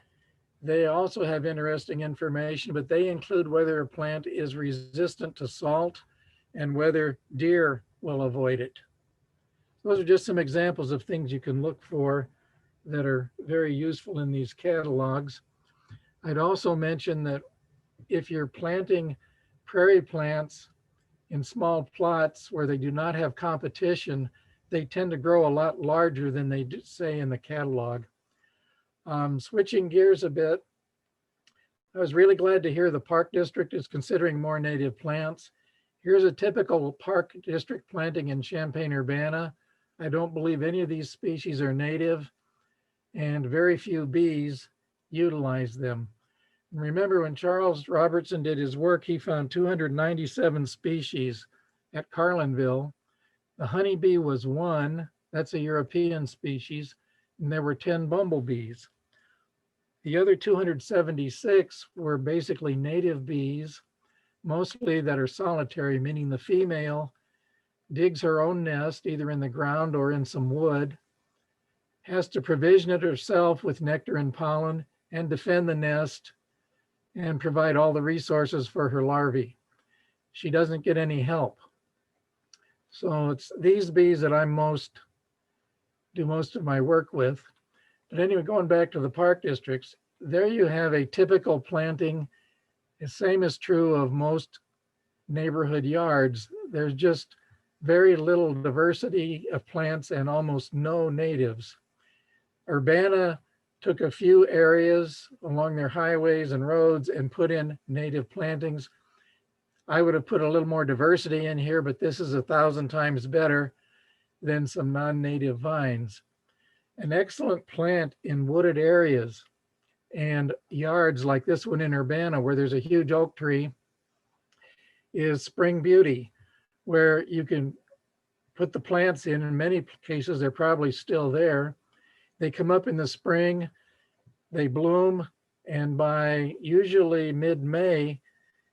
They also have interesting information, but they include whether a plant is resistant to salt and whether deer will avoid it. Those are just some examples of things you can look for that are very useful in these catalogs. I'd also mention that if you're planting prairie plants in small plots where they do not have competition, they tend to grow a lot larger than they do, say, in the catalog. Switching gears a bit, I was really glad to hear the Park District is considering more native plants. Here's a typical Park District planting in Champaign-Urbana. I don't believe any of these species are native, and very few bees utilize them. And remember, when Charles Robertson did his work, he found 297 species at Carlinville. The honeybee was one, that's a European species, and there were 10 bumblebees. The other 276 were basically native bees, mostly that are solitary, meaning the female digs her own nest either in the ground or in some wood, has to provision it herself with nectar and pollen and defend the nest and provide all the resources for her larvae. She doesn't get any help. So it's these bees that I do most of my work with. But anyway, going back to the park districts, there you have a typical planting. The same is true of most neighborhood yards. There's just very little diversity of plants and almost no natives. Urbana took a few areas along their highways and roads and put in native plantings. I would have put a little more diversity in here, but this is 1,000 times better than some non-native vines. An excellent plant in wooded areas and yards like this one in Urbana, where there's a huge oak tree, is Spring Beauty, where you can put the plants in. In many cases, they're probably still there. They come up in the spring, they bloom, and by usually mid-May,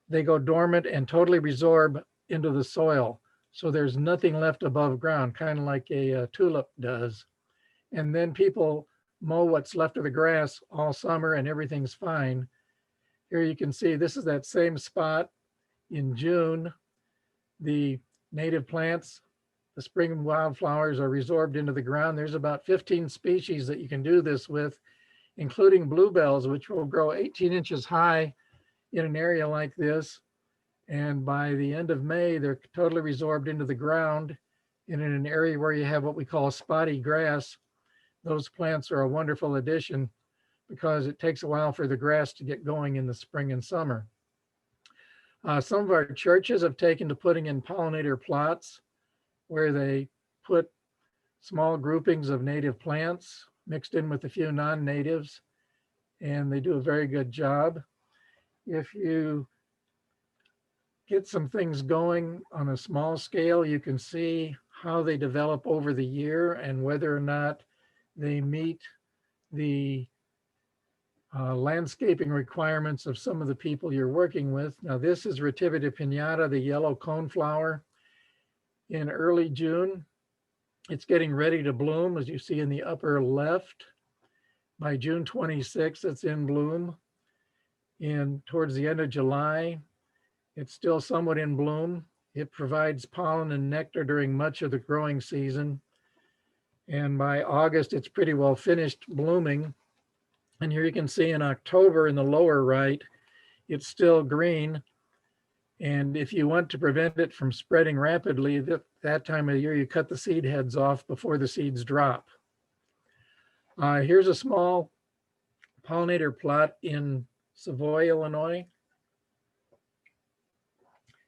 they go dormant and totally resorb into the soil. So there's nothing left above ground, kind of like a tulip does. And then people mow what's left of the grass all summer and everything's fine. Here you can see this is that same spot in June. The native plants, the spring wildflowers are resorbed into the ground. There's about 15 species that you can do this with, including bluebells, which will grow 18 inches high in an area like this. And by the end of May, they're totally resorbed into the ground. And in an area where you have what we call spotty grass, those plants are a wonderful addition because it takes a while for the grass to get going in the spring and summer. Some of our churches have taken to putting in pollinator plots where they put small groupings of native plants mixed in with a few non-natives, and they do a very good job. If you get some things going on a small scale, you can see how they develop over the year and whether or not they meet the landscaping requirements of some of the people you're working with. Now, this is Retivita Pinata, the yellow coneflower. In early June, it's getting ready to bloom, as you see in the upper left. By June 26th, it's in bloom. And towards the end of July, it's still somewhat in bloom. It provides pollen and nectar during much of the growing season. And by August, it's pretty well finished blooming. And here you can see in October in the lower right, it's still green. And if you want to prevent it from spreading rapidly, that time of year, you cut the seed heads off before the seeds drop. Here's a small pollinator plot in Savoy, Illinois.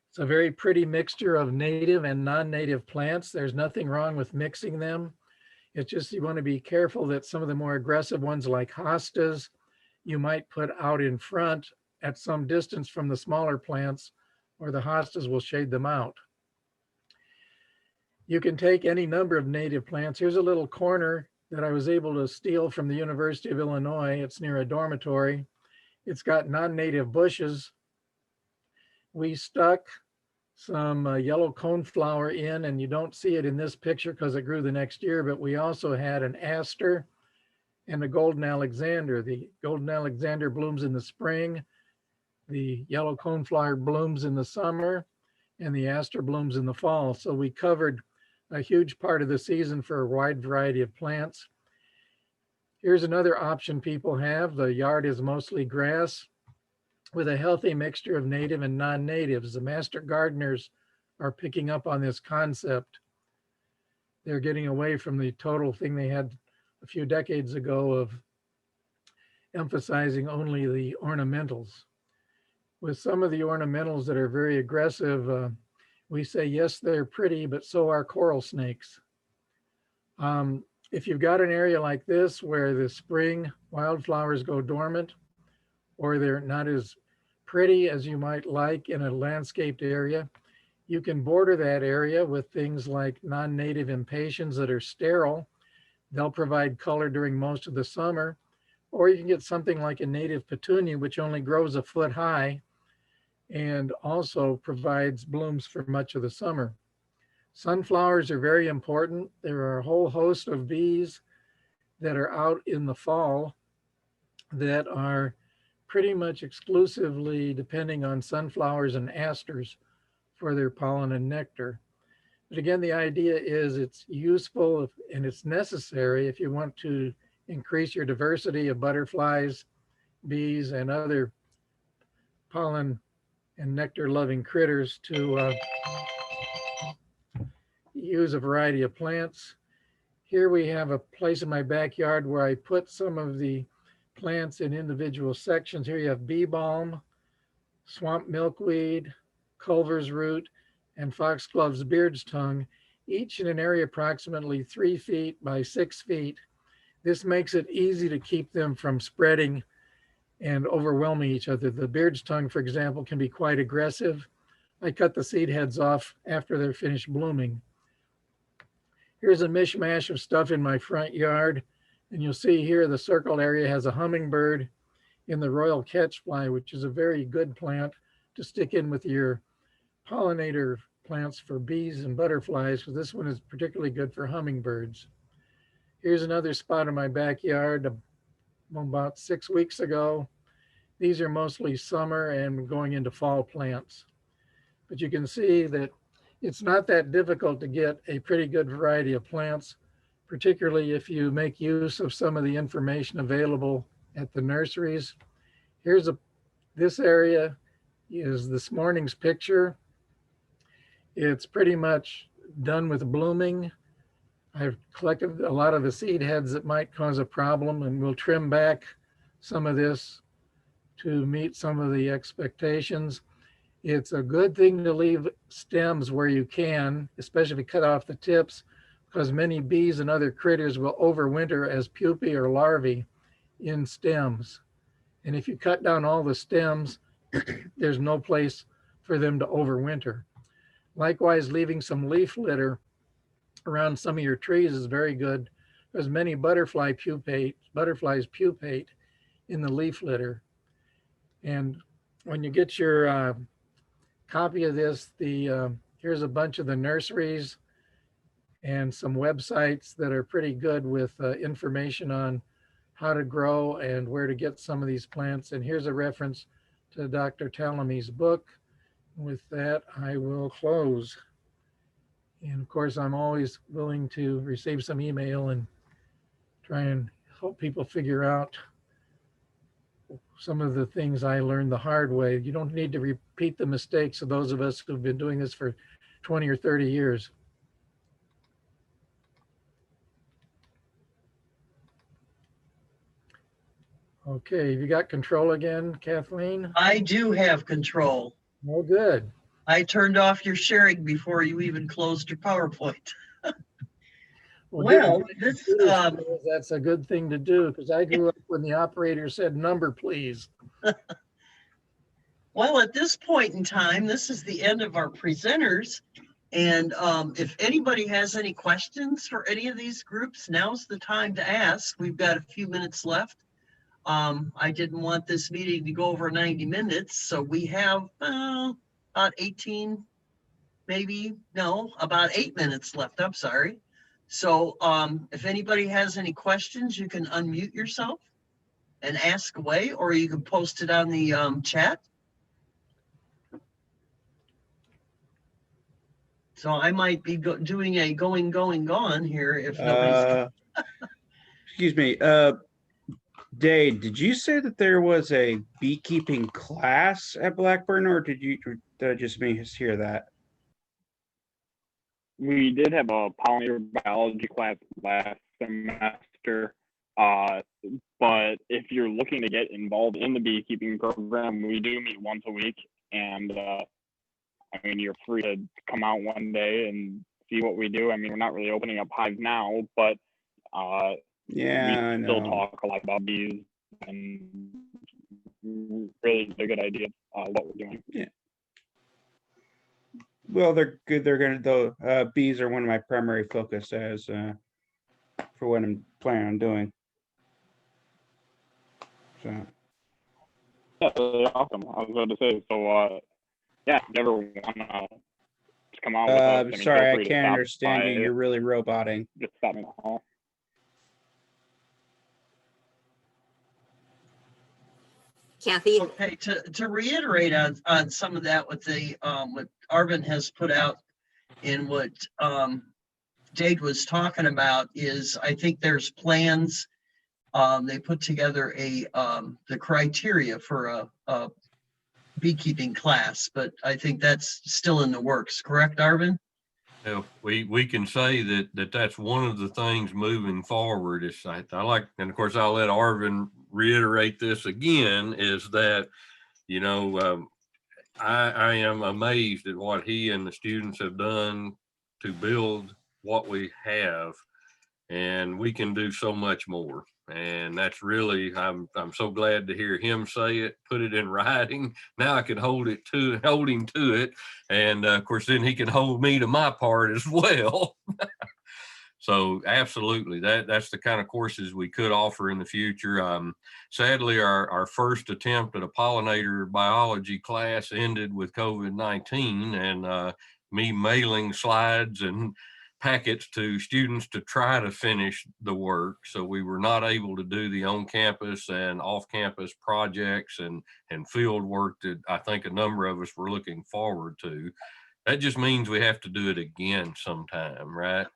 It's a very pretty mixture of native and non-native plants. There's nothing wrong with mixing them. It's just you want to be careful that some of the more aggressive ones like hostas, you might put out in front at some distance from the smaller plants, or the hostas will shade them out. You can take any number of native plants. Here's a little corner that I was able to steal from the University of Illinois. It's near a dormitory. It's got non-native bushes. We stuck some yellow coneflower in, and you don't see it in this picture because it grew the next year, but we also had an aster and a golden Alexander. The golden Alexander blooms in the spring, the yellow coneflower blooms in the summer, and the aster blooms in the fall. So we covered a huge part of the season for a wide variety of plants. Here's another option people have. The yard is mostly grass with a healthy mixture of native and non-natives. The master gardeners are picking up on this concept. They're getting away from the total thing they had a few decades ago of emphasizing only the ornamentals. With some of the ornamentals that are very aggressive, we say, yes, they're pretty, but so are coral snakes. If you've got an area like this where the spring wildflowers go dormant, or they're not as pretty as you might like in a landscaped area, you can border that area with things like non-native impatiens that are sterile. They'll provide color during most of the summer, or you can get something like a native petunia, which only grows a foot high and also provides blooms for much of the summer. Sunflowers are very important. There are a whole host of bees that are out in the fall that are pretty much exclusively depending on sunflowers and asters for their pollen and nectar. But again, the idea is it's useful and it's necessary if you want to increase your diversity of butterflies, bees, and other pollen and nectar loving critters to use a variety of plants. Here we have a place in my backyard where I put some of the plants in individual sections. Here you have bee balm, swamp milkweed, Culver's root, and foxglove's beard's tongue, each in an area approximately 3 feet by 6 feet. This makes it easy to keep them from spreading and overwhelming each other. The beard's tongue, for example, can be quite aggressive. I cut the seed heads off after they're finished blooming. Here's a mishmash of stuff in my front yard. And you'll see here the circled area has a hummingbird in the royal catchfly, which is a very good plant to stick in with your pollinator plants for bees and butterflies, because this one is particularly good for hummingbirds. Here's another spot in my backyard about 6 weeks ago. These are mostly summer and going into fall plants. But you can see that it's not that difficult to get a pretty good variety of plants, particularly if you make use of some of the information available at the nurseries. This area is this morning's picture. It's pretty much done with blooming. I've collected a lot of the seed heads that might cause a problem, and we'll trim back some of this to meet some of the expectations. It's a good thing to leave stems where you can, especially if you cut off the tips, because many bees and other critters will overwinter as pupae or larvae in stems. And if you cut down all the stems, there's no place for them to overwinter. Likewise, leaving some leaf litter around some of your trees is very good, because many butterflies pupate in the leaf litter. And when you get your copy of this, here's a bunch of the nurseries and some websites that are pretty good with information on how to grow and where to get some of these plants. And here's a reference to Dr. Tallamy's book. With that, I will close. And of course, I'm always willing to receive some email and try and help people figure out some of the things I learned the hard way. You don't need to repeat the mistakes of those of us who've been doing this for 20 or 30 years. Okay, you got control again, Kathleen? I do have control. Oh, good. I turned off your sharing before you even closed your PowerPoint. Well, this that's a good thing to do, because I grew up when the operator said number, please. Well, at this point in time, this is the end of our presenters. And if anybody has any questions for any of these groups, now's the time to ask. We've got a few minutes left. I didn't want this meeting to go over 90 minutes, so we have about 18, maybe, no, about 8 minutes left, I'm sorry. So if anybody has any questions, you can unmute yourself and ask away, or you can post it on the chat. So I might be doing a going, gone here if nobody's. Excuse me, Dave, did you say that there was a beekeeping class at Blackburn, or did I just hear that? We did have a pollinator biology class last semester, but if you're looking to get involved in the beekeeping program, we do meet once a week, and I mean, you're free to come out one day and see what we do. I mean, we're not really opening up hives now, but yeah, we still talk a lot about bees, and really a good idea of what we're doing. Yeah. Well, they're good. They're going to, bees are one of my primary focus as for what I'm planning on doing. So. Yeah, really awesome. I was about to say, so yeah, if you ever want to come out with us, I mean, sorry, I can't understand you. You're really roboting. Just stop me in the hall. Kathy? Okay, to reiterate on some of that, what Arvin has put out and what Dade was talking about is, I think there's plans. They put together the criteria for a beekeeping class, but I think that's still in the works. Correct, Arvin? Yeah, we can say that's one of the things moving forward. Is I like, and of course I'll let Arvin reiterate this again, is that, you know, I am amazed at what he and the students have done to build what we have, and we can do so much more. And that's really, I'm so glad to hear him say it, put it in writing. Now I can hold him to it. And of course, then he can hold me to my part as well. So absolutely, that's the kind of courses we could offer in the future. Sadly, our first attempt at a pollinator biology class ended with COVID-19, and me mailing slides and packets to students to try to finish the work. So we were not able to do the on-campus and off-campus projects and field work that I think a number of us were looking forward to. That just means we have to do it again sometime, right?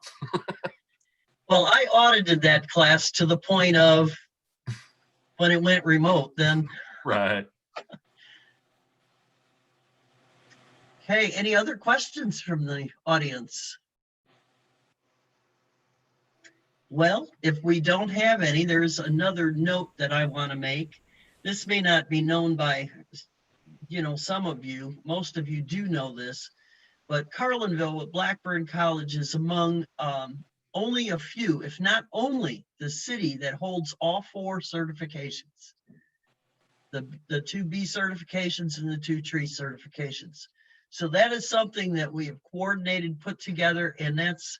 Well, I audited that class to the point of when it went remote then. Right. Okay, any other questions from the audience? Well, if we don't have any, there's another note that I want to make. This may not be known by, some of you, most of you do know this, but Carlinville with Blackburn College is among only a few, if not only, the city that holds all 4 certifications. The 2 B certifications and the 2 tree certifications. So that is something that we have coordinated, put together, and that's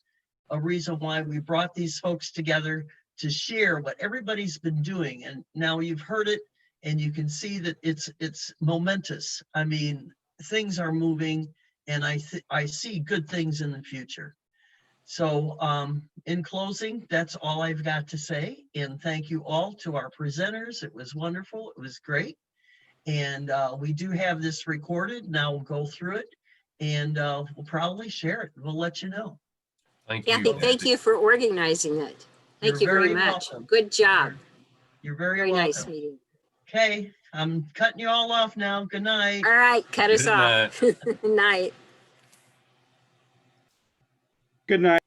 a reason why we brought these folks together to share what everybody's been doing. And now you've heard it, and you can see that it's momentous. I mean, things are moving, and I see good things in the future. So in closing, that's all I've got to say. And thank you all to our presenters. It was wonderful. It was great. And we do have this recorded. Now we'll go through it, and we'll probably share it. We'll let you know. Thank you. Kathy, thank you for organizing it. Thank you very much. Welcome. Good job. You're very Very welcome. nice meeting. Okay, I'm cutting you all off now. Good night. All right, cut us Good off. Night. Good night.